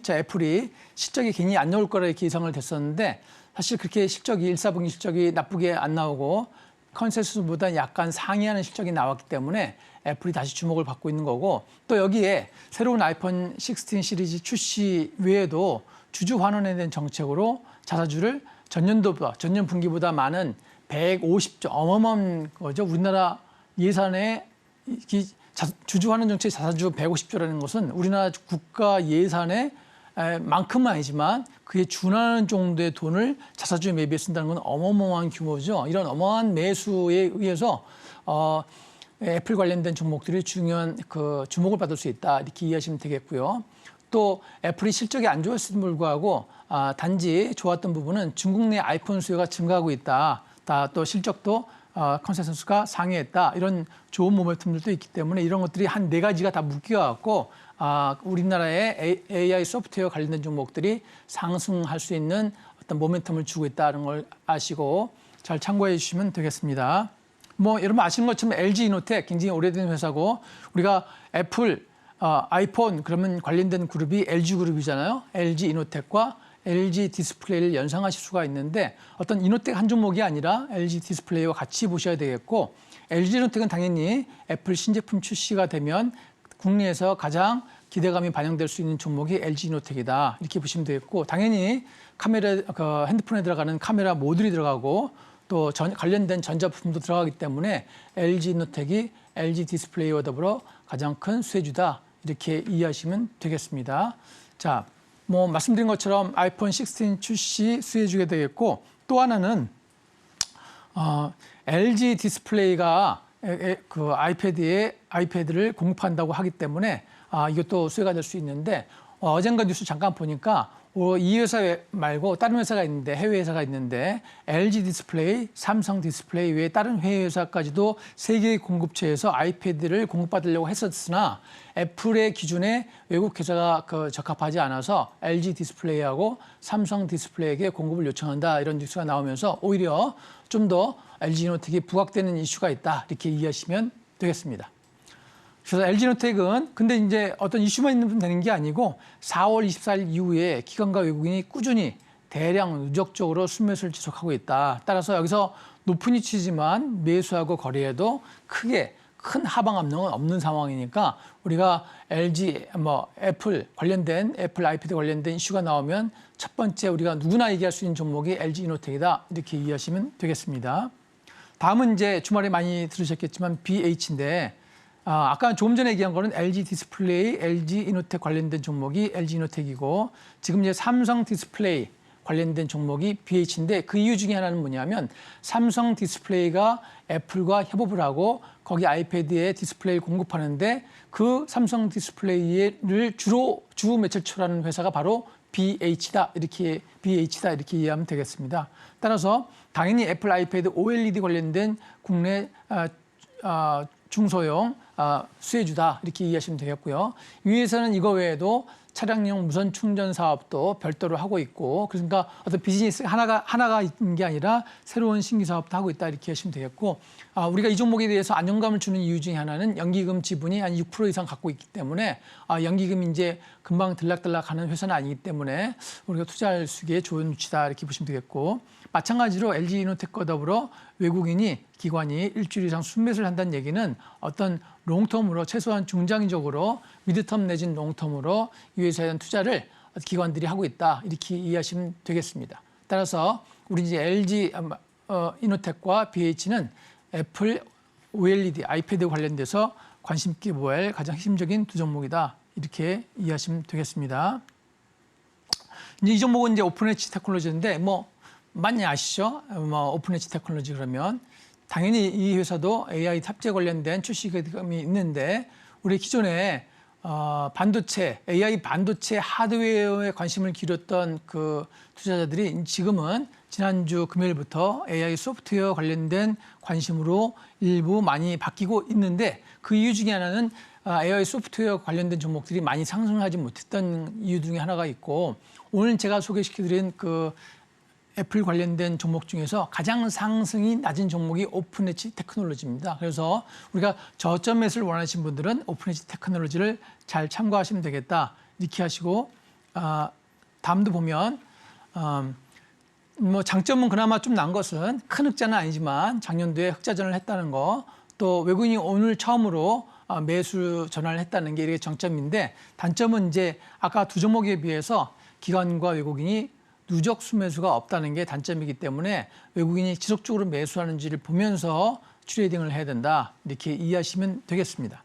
애플이 실적이 굉장히 안 나올 거라 이렇게 예상을 됐었는데 사실 그렇게 실적이 1사분기 실적이 나쁘게 안 나오고 컨센서스보다 약간 상회하는 실적이 나왔기 때문에 애플이 다시 주목을 받고 있는 거고 또 여기에 새로운 아이폰 16 시리즈 출시 외에도 주주 환원에 대한 정책으로 자사주를 전년 분기보다 많은 150조 어마어마한 거죠. 우리나라 예산에 주주 환원 정책 자사주 150조라는 것은 우리나라 국가 예산의 만큼은 아니지만 그에 준하는 정도의 돈을 자사주에 매입해 쓴다는 건 어마어마한 규모죠. 이런 어마어마한 매수에 의해서 애플 관련된 종목들이 중요한 주목을 받을 수 있다 이렇게 이해하시면 되겠고요. 또 애플이 실적이 안 좋았음에도 불구하고 단지 좋았던 부분은 중국 내 아이폰 수요가 증가하고 있다. 또 실적도 컨센서스가 상회했다. 이런 좋은 모멘텀들도 있기 때문에 이런 것들이 한 4가지가 다 묶여갖고 우리나라의 AI 소프트웨어 관련된 종목들이 상승할 수 있는 어떤 모멘텀을 주고 있다는 걸 아시고 잘 참고해 주시면 되겠습니다. 여러분 아시는 것처럼 LG 이노텍 굉장히 오래된 회사고 우리가 애플, 아이폰 그러면 관련된 그룹이 LG 그룹이잖아요. LG 이노텍과 LG 디스플레이를 연상하실 수가 있는데 어떤 이노텍 한 종목이 아니라 LG 디스플레이와 같이 보셔야 되겠고 LG 이노텍은 당연히 애플 신제품 출시가 되면 국내에서 가장 기대감이 반영될 수 있는 종목이 LG 이노텍이다 이렇게 보시면 되겠고 당연히 핸드폰에 들어가는 카메라 모듈이 들어가고 또 관련된 전자부품도 들어가기 때문에 LG 이노텍이 LG 디스플레이와 더불어 가장 큰 수혜주다 이렇게 이해하시면 되겠습니다. 자, 말씀드린 것처럼 아이폰 16 출시 수혜주게 되겠고 또 하나는 LG 디스플레이가 아이패드를 공급한다고 하기 때문에 이것도 수혜가 될 수 있는데 어젠가 뉴스 잠깐 보니까 이 회사 말고 다른 회사가 있는데 해외 회사가 있는데 LG 디스플레이, 삼성 디스플레이 외에 다른 해외 회사까지도 세계 공급처에서 아이패드를 공급받으려고 했었으나 애플의 기준에 외국 회사가 적합하지 않아서 LG 디스플레이하고 삼성 디스플레이에게 공급을 요청한다 이런 뉴스가 나오면서 오히려 좀 더 LG 이노텍이 부각되는 이슈가 있다 이렇게 이해하시면 되겠습니다. 그래서 LG이노텍은 근데 이제 어떤 이슈만 있는 되는 게 아니고 4월 24일 이후에 기관과 외국인이 꾸준히 대량 누적적으로 순매수를 지속하고 있다. 따라서 여기서 높은 위치지만 매수하고 거래해도 크게 큰 하방 압력은 없는 상황이니까 우리가 LG, 애플 아이패드 관련된 이슈가 나오면 첫 번째 우리가 누구나 얘기할 수 있는 종목이 LG이노텍이다 이렇게 이해하시면 되겠습니다. 다음은 이제 주말에 많이 들으셨겠지만 BH인데 아까 조금 전에 얘기한 거는 LG 디스플레이, LG 이노텍 관련된 종목이 LG 이노텍이고 지금 이제 삼성 디스플레이 관련된 종목이 BH인데 그 이유 중에 하나는 뭐냐면 삼성 디스플레이가 애플과 협업을 하고 거기 아이패드에 디스플레이를 공급하는데 그 삼성 디스플레이를 주 매출처라는 회사가 바로 BH다 이렇게 이해하면 되겠습니다. 따라서 당연히 애플 아이패드 OLED 관련된 국내 중소형 수혜주다 이렇게 이해하시면 되겠고요. 위에서는 이거 외에도 차량용 무선 충전 사업도 별도로 하고 있고, 그러니까 어떤 비즈니스 하나가 있는 게 아니라 새로운 신규 사업도 하고 있다 이렇게 하시면 되겠고, 우리가 이 종목에 대해서 안정감을 주는 이유 중에 하나는 연기금 지분이 한 6% 이상 갖고 있기 때문에 연기금이 이제 금방 들락들락하는 회사는 아니기 때문에 우리가 투자할 수 있게 좋은 위치다 이렇게 보시면 되겠고, 마찬가지로 LG이노텍과 더불어 외국인이 기관이 일주일 이상 순매수를 한다는 얘기는 어떤 롱텀으로 최소한 중장기적으로 미드텀 내진 롱텀으로 이 회사에 대한 투자를 기관들이 하고 있다 이렇게 이해하시면 되겠습니다. 따라서 우리 이제 LG 이노텍과 BH는 애플 OLED 아이패드 관련돼서 관심 있게 보아야 할 가장 핵심적인 두 종목이다 이렇게 이해하시면 되겠습니다. 이제 이 종목은 이제 오픈 엣지 테크놀로지인데 많이 아시죠? 오픈 엣지 테크놀로지 그러면 당연히 이 회사도 AI 탑재 관련된 출시금이 있는데, 우리 기존에 반도체, AI 반도체 하드웨어에 관심을 기울였던 그 투자자들이 지금은 지난주 금요일부터 AI 소프트웨어 관련된 관심으로 일부 많이 바뀌고 있는데, 그 이유 중에 하나는 AI 소프트웨어 관련된 종목들이 많이 상승하지 못했던 이유 중에 하나가 있고, 오늘 제가 소개시켜드린 그 애플 관련된 종목 중에서 가장 상승이 낮은 종목이 오픈 엣지 테크놀로지입니다. 그래서 우리가 저점 매수를 원하시는 분들은 오픈 엣지 테크놀로지를 잘 참고하시면 되겠다 이렇게 하시고, 다음도 보면 장점은 그나마 좀 난 것은 큰 흑자는 아니지만 작년도에 흑자전을 했다는 거, 또 외국인이 오늘 처음으로 매수 전환을 했다는 게 이게 장점인데, 단점은 이제 아까 두 종목에 비해서 기관과 외국인이 누적 순매수가 없다는 게 단점이기 때문에 외국인이 지속적으로 매수하는지를 보면서 트레이딩을 해야 된다 이렇게 이해하시면 되겠습니다.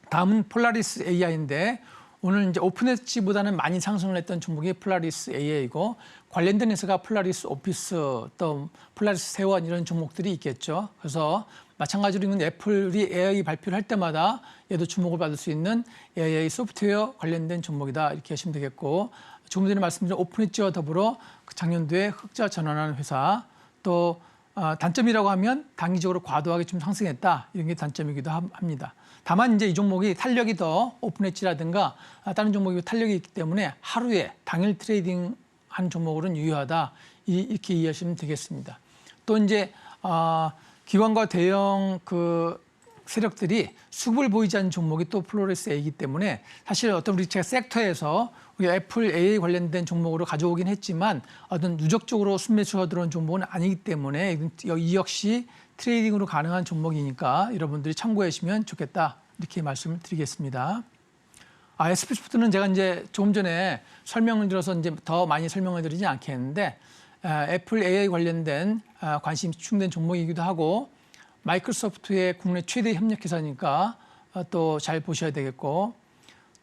다음은 폴라리스 AI인데, 오늘 이제 오픈 엣지보다는 많이 상승을 했던 종목이 폴라리스 AI이고, 관련된 회사가 폴라리스 오피스, 또 폴라리스 세원 이런 종목들이 있겠죠. 그래서 마찬가지로 이건 애플이 AI 발표를 할 때마다 얘도 주목을 받을 수 있는 AI 소프트웨어 관련된 종목이다 이렇게 하시면 되겠고, 조금 전에 말씀드린 오픈 엣지와 더불어 작년도에 흑자 전환하는 회사, 또 단점이라고 하면 단기적으로 과도하게 좀 상승했다 이런 게 단점이기도 합니다. 다만 이제 이 종목이 탄력이 더 오픈 엣지라든가 다른 종목이 탄력이 있기 때문에 하루에 당일 트레이딩 한 종목으로는 유효하다 이렇게 이해하시면 되겠습니다. 또 이제 기관과 대형 그 세력들이 수급을 보이지 않는 종목이 또 폴라리스 A이기 때문에, 사실 어떤 우리 제가 섹터에서 우리 애플 AI 관련된 종목으로 가져오긴 했지만 어떤 누적적으로 순매수가 들어온 종목은 아니기 때문에 이 역시 트레이딩으로 가능한 종목이니까 여러분들이 참고해 주시면 좋겠다 이렇게 말씀을 드리겠습니다. SP소프트는 제가 이제 조금 전에 설명을 들어서 이제 더 많이 설명을 드리지 않겠는데, 애플 AI 관련된 관심이 집중된 종목이기도 하고, 마이크로소프트의 국내 최대 협력회사니까 또 잘 보셔야 되겠고,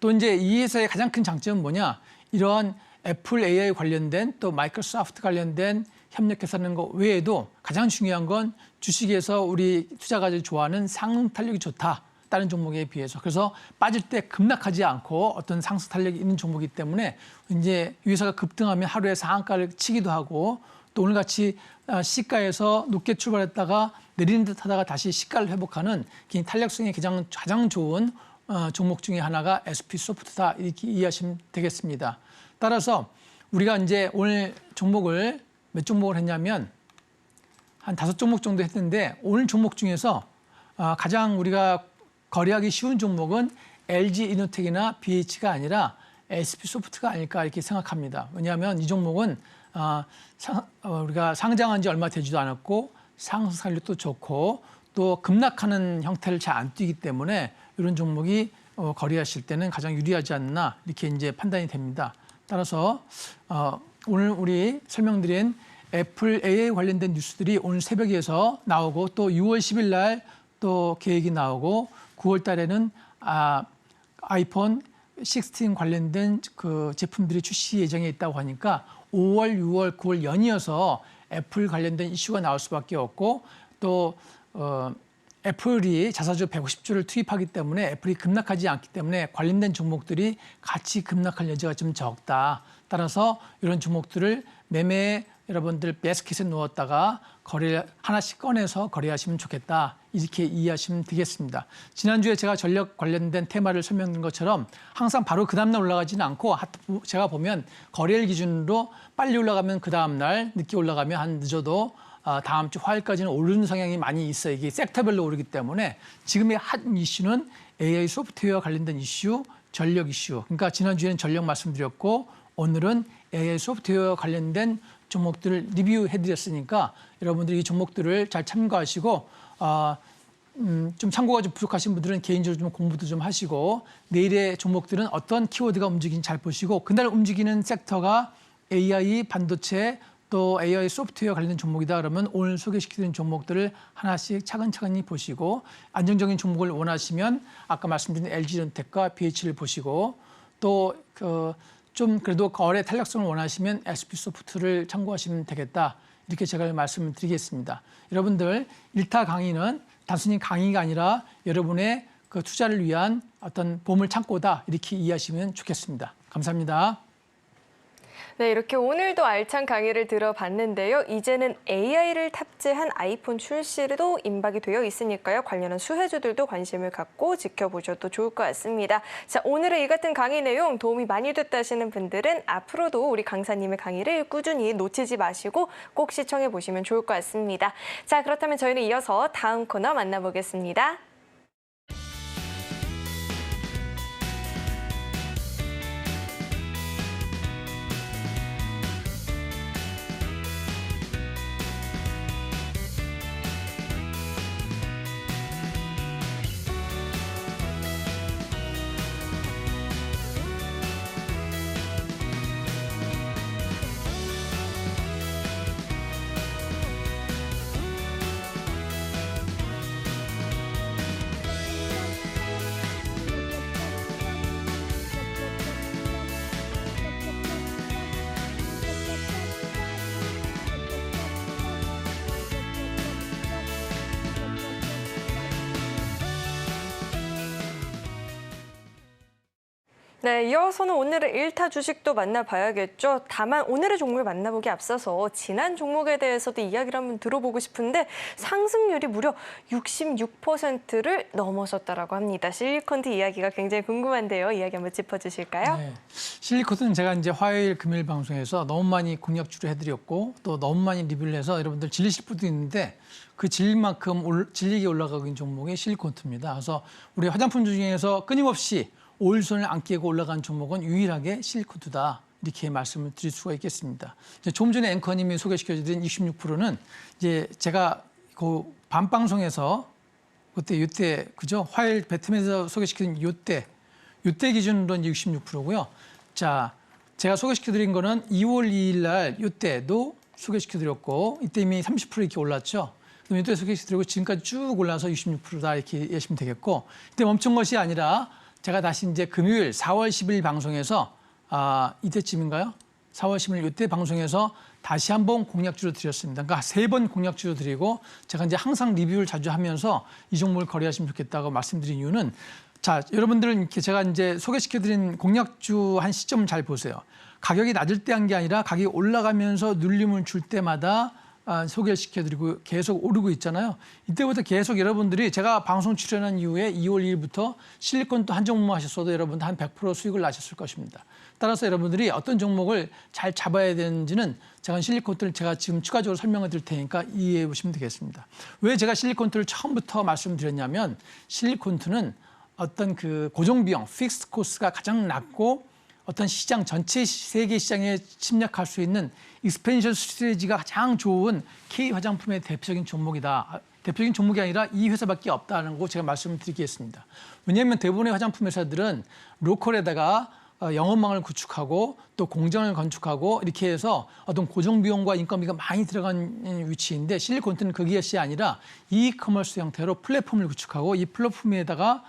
또 이제 이 회사의 가장 큰 장점은 뭐냐? 이러한 애플 AI 관련된 또 마이크로소프트 관련된 협력회사는 것 외에도 가장 중요한 건 주식에서 우리 투자가들이 좋아하는 상승 탄력이 좋다. 다른 종목에 비해서. 그래서 빠질 때 급락하지 않고 어떤 상승 탄력이 있는 종목이기 때문에 이제 이 회사가 급등하면 하루에 상한가를 치기도 하고, 또 오늘같이 시가에서 높게 출발했다가 내리는 듯 하다가 다시 시가를 회복하는 탄력성이 가장 좋은 종목 중에 하나가 SP소프트다 이렇게 이해하시면 되겠습니다. 따라서 우리가 이제 오늘 종목을 몇 종목을 했냐면 한 5종목 정도 했는데, 오늘 종목 중에서 가장 우리가 거래하기 쉬운 종목은 LG이노텍이나 BH가 아니라 SP소프트가 아닐까 이렇게 생각합니다. 왜냐하면 이 종목은 우리가 상장한 지 얼마 되지도 않았고 상승률도 좋고 또 급락하는 형태를 잘 안 띄기 때문에 이런 종목이 거래하실 때는 가장 유리하지 않나 이렇게 이제 판단이 됩니다. 따라서 오늘 우리 설명드린 애플 AI 관련된 뉴스들이 오늘 새벽에서 나오고, 또 6월 10일 날 또 계획이 나오고, 9월 달에는 아이폰 16 관련된 그 제품들이 출시 예정에 있다고 하니까 5월, 6월, 9월 연이어서 애플 관련된 이슈가 나올 수밖에 없고, 또 애플이 자사주 150조를 투입하기 때문에 애플이 급락하지 않기 때문에 관련된 종목들이 같이 급락할 여지가 좀 적다. 따라서 이런 종목들을 매매에 여러분들 바스켓에 넣었다가 하나씩 꺼내서 거래하시면 좋겠다. 이렇게 이해하시면 되겠습니다. 지난주에 제가 전력 관련된 테마를 설명드린 것처럼 항상 바로 그 다음날 올라가지는 않고 제가 보면 거래일 기준으로 빨리 올라가면 그 다음날, 늦게 올라가면 한 늦어도 다음 주 화요일까지는 오르는 성향이 많이 있어요. 이게 섹터별로 오르기 때문에 지금의 한 이슈는 AI 소프트웨어와 관련된 이슈, 전력 이슈. 그러니까 지난주에는 전력 말씀드렸고 오늘은 AI 소프트웨어와 관련된 종목들을 리뷰해드렸으니까 여러분들이 이 종목들을 잘 참고하시고 좀 참고가 좀 부족하신 분들은 개인적으로 좀 공부도 좀 하시고 내일의 종목들은 어떤 키워드가 움직이는지 잘 보시고 그날 움직이는 섹터가 AI, 반도체, 또 AI 소프트웨어 관련된 종목이다 그러면 오늘 소개시켜드린 종목들을 하나씩 차근차근히 보시고 안정적인 종목을 원하시면 아까 말씀드린 LG전텍과 BH를 보시고 또 좀 그래도 거래 탄력성을 원하시면 SP소프트를 참고하시면 되겠다. 이렇게 제가 말씀을 드리겠습니다. 여러분들 1타 강의는 단순히 강의가 아니라 여러분의 그 투자를 위한 어떤 보물 창고다. 이렇게 이해하시면 좋겠습니다. 감사합니다. 네, 이렇게 오늘도 알찬 강의를 들어봤는데요. 이제는 AI를 탑재한 아이폰 출시도 임박이 되어 있으니까요. 관련한 수혜주들도 관심을 갖고 지켜보셔도 좋을 것 같습니다. 자, 오늘의 이 같은 강의 내용 도움이 많이 됐다 하시는 분들은 앞으로도 우리 강사님의 강의를 꾸준히 놓치지 마시고 꼭 시청해 보시면 좋을 것 같습니다. 자, 그렇다면 저희는 이어서 다음 코너 만나보겠습니다. 네, 이어서는 오늘의 1타 주식도 만나봐야겠죠. 다만 오늘의 종목을 만나보기 앞서서 지난 종목에 대해서도 이야기를 한번 들어보고 싶은데 상승률이 무려 66%를 넘어섰다라고 합니다. 실리콘트 이야기가 굉장히 궁금한데요. 이야기 한번 짚어주실까요? 네. 실리콘은 제가 이제 화요일, 금요일 방송에서 너무 많이 공략주로 해드렸고 또 너무 많이 리뷰를 해서 여러분들 질리실 분도 있는데 그 질만큼 질리게 올라가고 있는 종목이 실리콘트입니다. 그래서 우리 화장품 중에서 끊임없이 오일선을 안 깨고 올라간 종목은 유일하게 실리콘트다. 이렇게 말씀을 드릴 수가 있겠습니다. 좀 전에 앵커님이 소개시켜드린 26%는 이제 제가 그 밤방송에서 이때 그죠? 화요일 배트맨에서 소개시켜드린 요때 기준으로 66%고요. 자, 제가 소개시켜드린 거는 2월 2일 날 요때도 소개시켜드렸고 이때 이미 30% 이렇게 올랐죠. 그럼 이때 소개시켜드리고 지금까지 쭉 올라서 66%다 이렇게 이해하시면 되겠고 이때 멈춘 것이 아니라 제가 다시 이제 금요일 4월 10일 방송에서 이때쯤인가요? 4월 10일 이때 방송에서 다시 한번 공략주로 드렸습니다. 그러니까 3번 공략주로 드리고 제가 이제 항상 리뷰를 자주 하면서 이 종목을 거래하시면 좋겠다고 말씀드린 이유는 자, 여러분들은 이렇게 제가 이제 소개시켜드린 공략주 한 시점을 잘 보세요. 가격이 낮을 때 한 게 아니라 가격이 올라가면서 눌림을 줄 때마다 소개를 시켜드리고 계속 오르고 있잖아요. 이때부터 계속 여러분들이 제가 방송 출연한 이후에 2월 2일부터 실리콘도 한 종목 하셨어도 여러분들 한 100% 수익을 나셨을 것입니다. 따라서 여러분들이 어떤 종목을 잘 잡아야 되는지는 제가 실리콘트를 제가 지금 추가적으로 설명을 드릴 테니까 이해해 보시면 되겠습니다. 왜 제가 실리콘트를 처음부터 말씀드렸냐면 실리콘트는 어떤 그 고정비용, 픽스드 코스트가 가장 낮고 어떤 시장 전체 세계 시장에 침략할 수 있는 익스펜션 스트레지가 가장 좋은 K 화장품의 대표적인 종목이다. 대표적인 종목이 아니라 이 회사밖에 없다는 거 제가 말씀을 드리겠습니다. 왜냐하면 대부분의 화장품 회사들은 로컬에다가 영업망을 구축하고 또 공장을 건축하고 이렇게 해서 어떤 고정비용과 인건비가 많이 들어간 위치인데 실리콘트는 그 것이 아니라 이커머스 형태로 플랫폼을 구축하고 이 플랫폼에다가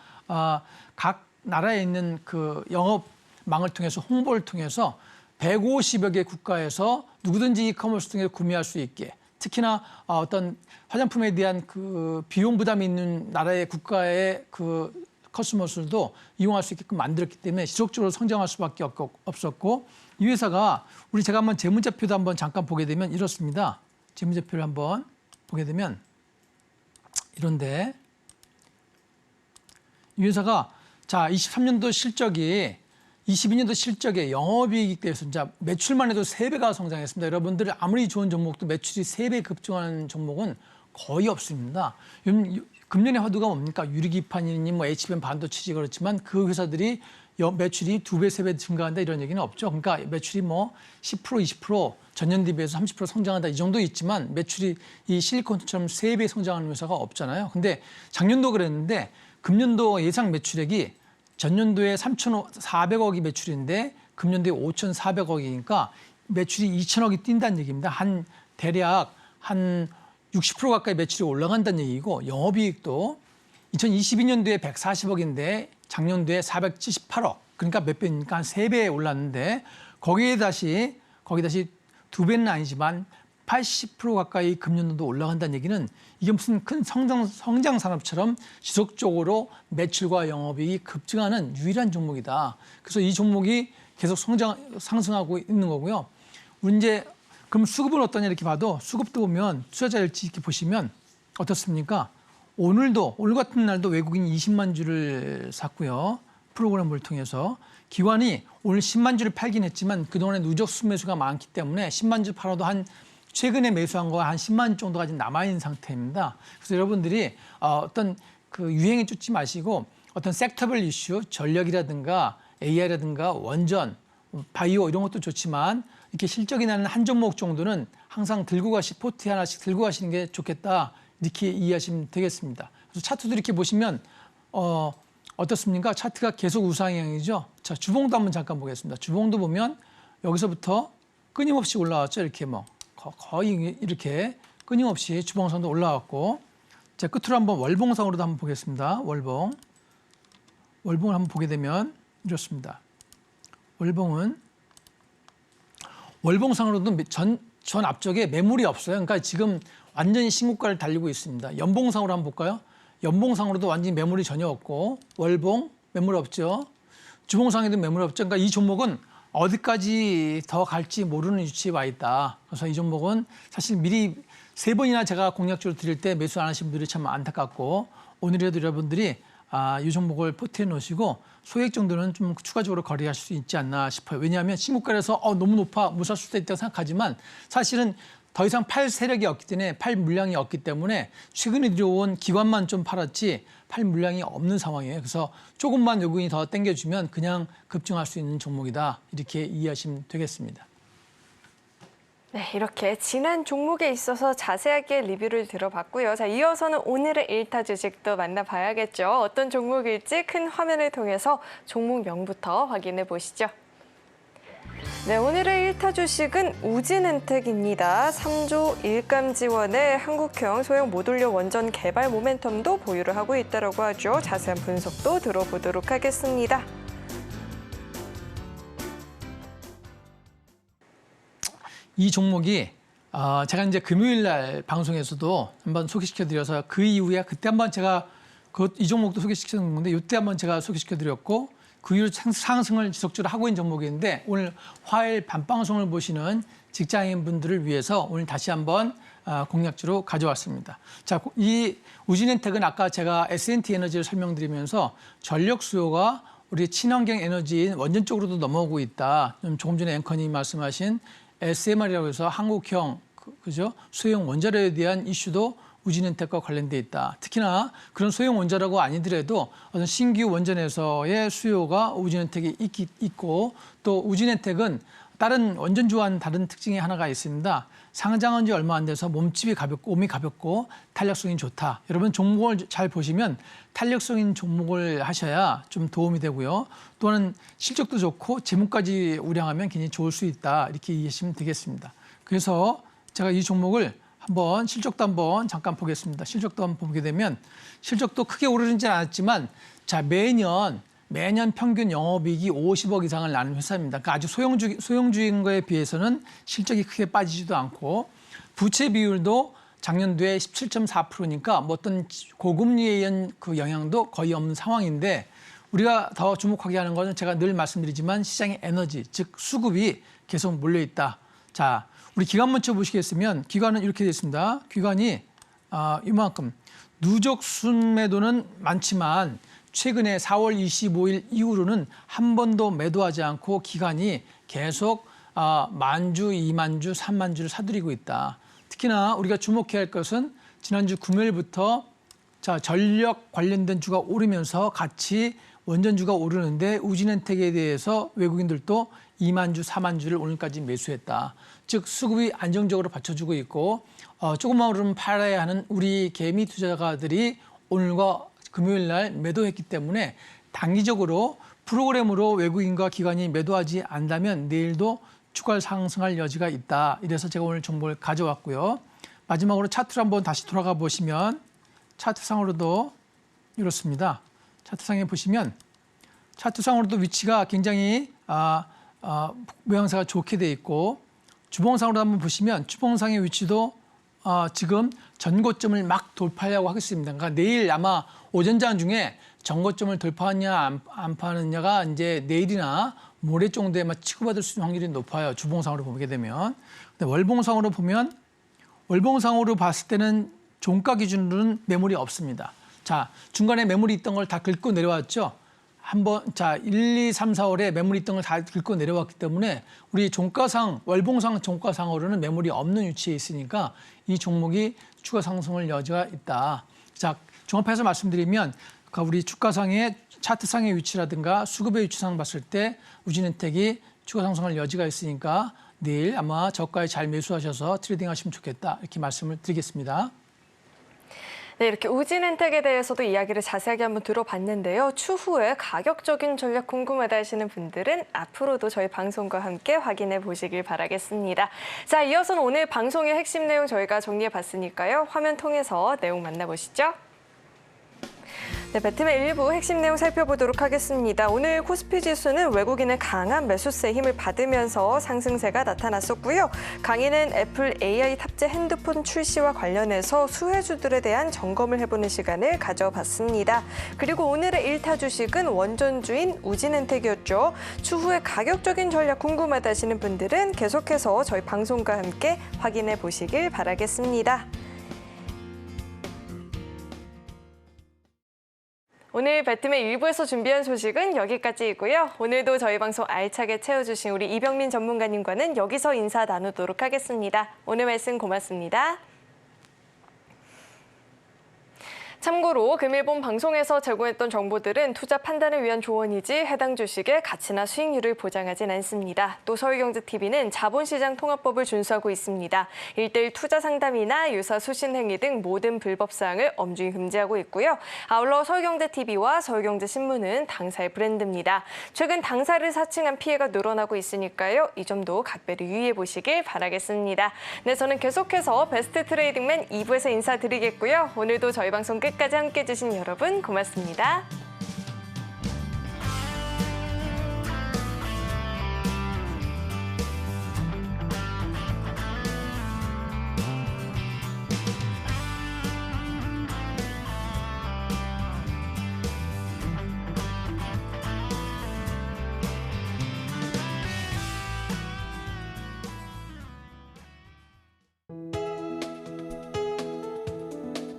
각 나라에 있는 그 영업망을 통해서 홍보를 통해서 150여 개 국가에서 누구든지 이커머스 통해서 구매할 수 있게 특히나 어떤 화장품에 대한 그 비용 부담이 있는 나라의 국가의 그 커스머스들도 이용할 수 있게끔 만들었기 때문에 지속적으로 성장할 수밖에 없었고 이 회사가 제가 한번 재무제표도 한번 잠깐 보게 되면 이렇습니다. 재무제표를 한번 보게 되면 이런데 이 회사가 자 23년도 실적이 22년도 실적에 영업이익에 대해서 이제 매출만 해도 3배가 성장했습니다. 여러분들 아무리 좋은 종목도 매출이 3배 급증하는 종목은 거의 없습니다. 금년의 화두가 뭡니까? 유리기판이니 뭐 HBM 반도체지 그렇지만 그 회사들이 매출이 2배, 3배 증가한다 이런 얘기는 없죠. 그러니까 매출이 뭐 10%, 20% 전년 대비해서 30% 성장한다 이 정도 있지만 매출이 이 실리콘처럼 3배 성장하는 회사가 없잖아요. 근데 작년도 그랬는데 금년도 예상 매출액이 전년도에 3,400억이 매출인데 금년도에 5,400억이니까 매출이 2,000억이 뛴다는 얘기입니다. 대략 한 60% 가까이 매출이 올라간다는 얘기고 영업이익도 2022년도에 140억인데 작년도에 478억. 그러니까 몇 배입니까? 한 3배 올랐는데 거기에 다시 2배는 아니지만 80% 가까이 금년도도 올라간다는 얘기는 이게 무슨 큰 성장 산업처럼 지속적으로 매출과 영업이익이 급증하는 유일한 종목이다. 그래서 이 종목이 계속 상승하고 있는 거고요. 이제 그럼 수급은 어떠냐 이렇게 봐도 수급도 보면 투자자 일지 이렇게 보시면 어떻습니까? 오늘 같은 날도 외국인이 20만 주를 샀고요. 프로그램을 통해서 기관이 오늘 10만 주를 팔긴 했지만 그동안에 누적 순매수가 많기 때문에 10만 주 팔아도 최근에 매수한 거 한 10만 주 정도가 지금 남아있는 상태입니다. 그래서 여러분들이 어떤 그 유행에 쫓지 마시고 어떤 섹터별 이슈, 전력이라든가 AI라든가 원전, 바이오 이런 것도 좋지만 이렇게 실적이 나는 한 종목 정도는 항상 포트에 하나씩 들고 가시는 게 좋겠다. 이렇게 이해하시면 되겠습니다. 그래서 차트도 이렇게 보시면 어떻습니까? 차트가 계속 우상향이죠. 자, 주봉도 한번 잠깐 보겠습니다. 주봉도 보면 여기서부터 끊임없이 올라왔죠. 이렇게 거의 이렇게 끊임없이 주봉선도 올라왔고, 자, 끝으로 한번 월봉상으로도 한번 보겠습니다. 월봉을 한번 보게 되면 이렇습니다. 월봉상으로도 전 앞쪽에 매물이 없어요. 그러니까 지금 완전히 신고가를 달리고 있습니다. 연봉상으로 한번 볼까요? 연봉상으로도 완전히 매물이 전혀 없고 월봉 매물 없죠. 주봉상에도 매물 없죠. 그러니까 이 종목은 어디까지 더 갈지 모르는 위치에 와 있다. 그래서 이 종목은 사실 미리 3번이나 제가 공략적으로 드릴 때 매수 안 하신 분들이 참 안타깝고 오늘이라도 여러분들이 이 종목을 포트에 놓으시고 소액 정도는 좀 추가적으로 거래할 수 있지 않나 싶어요. 왜냐하면 신고가에서 너무 높아 못 살 수도 있다고 생각하지만 사실은 더 이상 팔 세력이 없기 때문에 팔 물량이 없기 때문에 최근에 들어온 기관만 좀 팔았지 팔 물량이 없는 상황이에요. 그래서 조금만 외국인이 더 땡겨주면 그냥 급증할 수 있는 종목이다. 이렇게 이해하시면 되겠습니다. 네, 이렇게 지난 종목에 있어서 자세하게 리뷰를 들어봤고요. 자, 이어서는 오늘의 1타 주식도 만나봐야겠죠. 어떤 종목일지 큰 화면을 통해서 종목명부터 확인해 보시죠. 네, 오늘의 1타 주식은 우진엔텍입니다. 3조 일감 지원에 한국형 소형 모듈러 원전 개발 모멘텀도 보유를 하고 있다고 하죠. 자세한 분석도 들어보도록 하겠습니다. 이 종목이 제가 이제 금요일 날 방송에서도 한번 소개시켜드려서 그 이후에 그때 한번 제가 이 종목도 소개시켜드린 건데 이때 한번 제가 소개시켜드렸고 그 이후로 상승을 지속적으로 하고 있는 종목인데 오늘 화요일 밤방송을 보시는 직장인분들을 위해서 오늘 다시 한번 공략주로 가져왔습니다. 자, 이 우진엔텍은 아까 제가 S&T 에너지를 설명드리면서 전력 수요가 우리 친환경 에너지인 원전 쪽으로도 넘어오고 있다. 조금 전에 앵커님이 말씀하신 SMR이라고 해서 한국형 그죠? 소형 원자로에 대한 이슈도 우진엔텍과 관련돼 있다. 특히나 그런 소형 원자로가 아니더라도 어떤 신규 원전에서의 수요가 우진엔텍이 있고 또 우진엔텍은 다른 원전주와는 다른 특징이 하나가 있습니다. 상장한 지 얼마 안 돼서 몸집이 몸이 가볍고 탄력성이 좋다. 여러분 종목을 잘 보시면 탄력성 있는 종목을 하셔야 좀 도움이 되고요. 또한 실적도 좋고 재무까지 우량하면 굉장히 좋을 수 있다. 이렇게 이해하시면 되겠습니다. 그래서 제가 이 종목을 한번 실적도 한번 잠깐 보겠습니다. 실적도 한번 보게 되면 실적도 크게 오르지는 않았지만 자 매년 평균 영업이익이 50억 이상을 나는 회사입니다. 그러니까 아주 소형주인 거에 비해서는 실적이 크게 빠지지도 않고 부채 비율도 작년도에 17.4%니까 뭐 어떤 고금리에 의한 그 영향도 거의 없는 상황인데 우리가 더 주목하게 하는 것은 제가 늘 말씀드리지만 시장의 에너지, 즉 수급이 계속 몰려있다. 자, 우리 기관문처 보시겠으면 기관은 이렇게 되어 있습니다. 기관이 이만큼 누적 순매도는 많지만 최근에 4월 25일 이후로는 한 번도 매도하지 않고 기관이 계속 만주, 2만주, 3만주를 사들이고 있다. 특히나 우리가 주목해야 할 것은 지난주 금요일부터 전력 관련된 주가 오르면서 같이 원전주가 오르는데 우진엔텍에 대해서 외국인들도 2만주, 4만주를 오늘까지 매수했다. 즉 수급이 안정적으로 받쳐주고 있고 조금만 오르면 팔아야 하는 우리 개미 투자가들이 오늘과 금요일 날 매도했기 때문에 단기적으로 프로그램으로 외국인과 기관이 매도하지 않는다면 내일도 추가 상승할 여지가 있다. 이래서 제가 오늘 정보를 가져왔고요. 마지막으로 차트를 한번 다시 돌아가 보시면 차트상으로도 이렇습니다. 차트상에 보시면 차트상으로도 위치가 굉장히 모양새가 좋게 돼 있고 주봉상으로 한번 보시면 주봉상의 위치도 지금 전고점을 막 돌파하려고 하겠습니다. 그러니까 내일 아마 오전장 중에 전고점을 돌파하느냐 안 파느냐가 이제 내일이나 모레 정도에 치고받을 수 있는 확률이 높아요. 주봉상으로 보게 되면. 근데 월봉상으로 보면 월봉상으로 봤을 때는 종가 기준으로는 매물이 없습니다. 자, 중간에 매물이 있던 걸 다 긁고 내려왔죠. 한번 1, 2, 3, 4월에 매물이 있던 걸 다 긁고 내려왔기 때문에 우리 종가상, 월봉상 종가상으로는 매물이 없는 위치에 있으니까 이 종목이 추가 상승을 여지가 있다. 자, 종합해서 말씀드리면 우리 주가상의 차트상의 위치라든가 수급의 위치상 봤을 때 우진엔텍이 추가 상승할 여지가 있으니까 내일 아마 저가에 잘 매수하셔서 트레이딩 하시면 좋겠다. 이렇게 말씀을 드리겠습니다. 네, 이렇게 우진엔텍에 대해서도 이야기를 자세하게 한번 들어봤는데요. 추후에 가격적인 전략 궁금하다 하시는 분들은 앞으로도 저희 방송과 함께 확인해 보시길 바라겠습니다. 자, 이어서는 오늘 방송의 핵심 내용 저희가 정리해 봤으니까요. 화면 통해서 내용 만나보시죠. 네, 배트맨 일부 핵심 내용 살펴보도록 하겠습니다. 오늘 코스피 지수는 외국인의 강한 매수세에 힘을 받으면서 상승세가 나타났었고요. 강의는 애플 AI 탑재 핸드폰 출시와 관련해서 수혜주들에 대한 점검을 해보는 시간을 가져봤습니다. 그리고 오늘의 1타 주식은 원전주인 우진엔텍이었죠. 추후에 가격적인 전략 궁금하다 하시는 분들은 계속해서 저희 방송과 함께 확인해 보시길 바라겠습니다. 오늘 배트맨 일부에서 준비한 소식은 여기까지이고요. 오늘도 저희 방송 알차게 채워주신 우리 이병민 전문가님과는 여기서 인사 나누도록 하겠습니다. 오늘 말씀 고맙습니다. 참고로 금일본 방송에서 제공했던 정보들은 투자 판단을 위한 조언이지 해당 주식의 가치나 수익률을 보장하진 않습니다. 또 서울경제TV는 자본시장 통합법을 준수하고 있습니다. 1:1 투자 상담이나 유사 수신 행위 등 모든 불법 사항을 엄중히 금지하고 있고요. 아울러 서울경제TV와 서울경제신문은 당사의 브랜드입니다. 최근 당사를 사칭한 피해가 늘어나고 있으니까요. 이 점도 각별히 유의해 보시길 바라겠습니다. 네, 저는 계속해서 베스트 트레이딩맨 2부에서 인사드리겠고요. 오늘도 저희 방송 끝까지 함께해 주신 여러분 고맙습니다.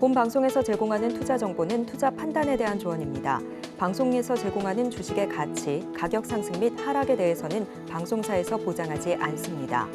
본 방송에서 제공하는 투자 정보는 투자 판단에 대한 조언입니다. 방송에서 제공하는 주식의 가치, 가격 상승 및 하락에 대해서는 방송사에서 보장하지 않습니다.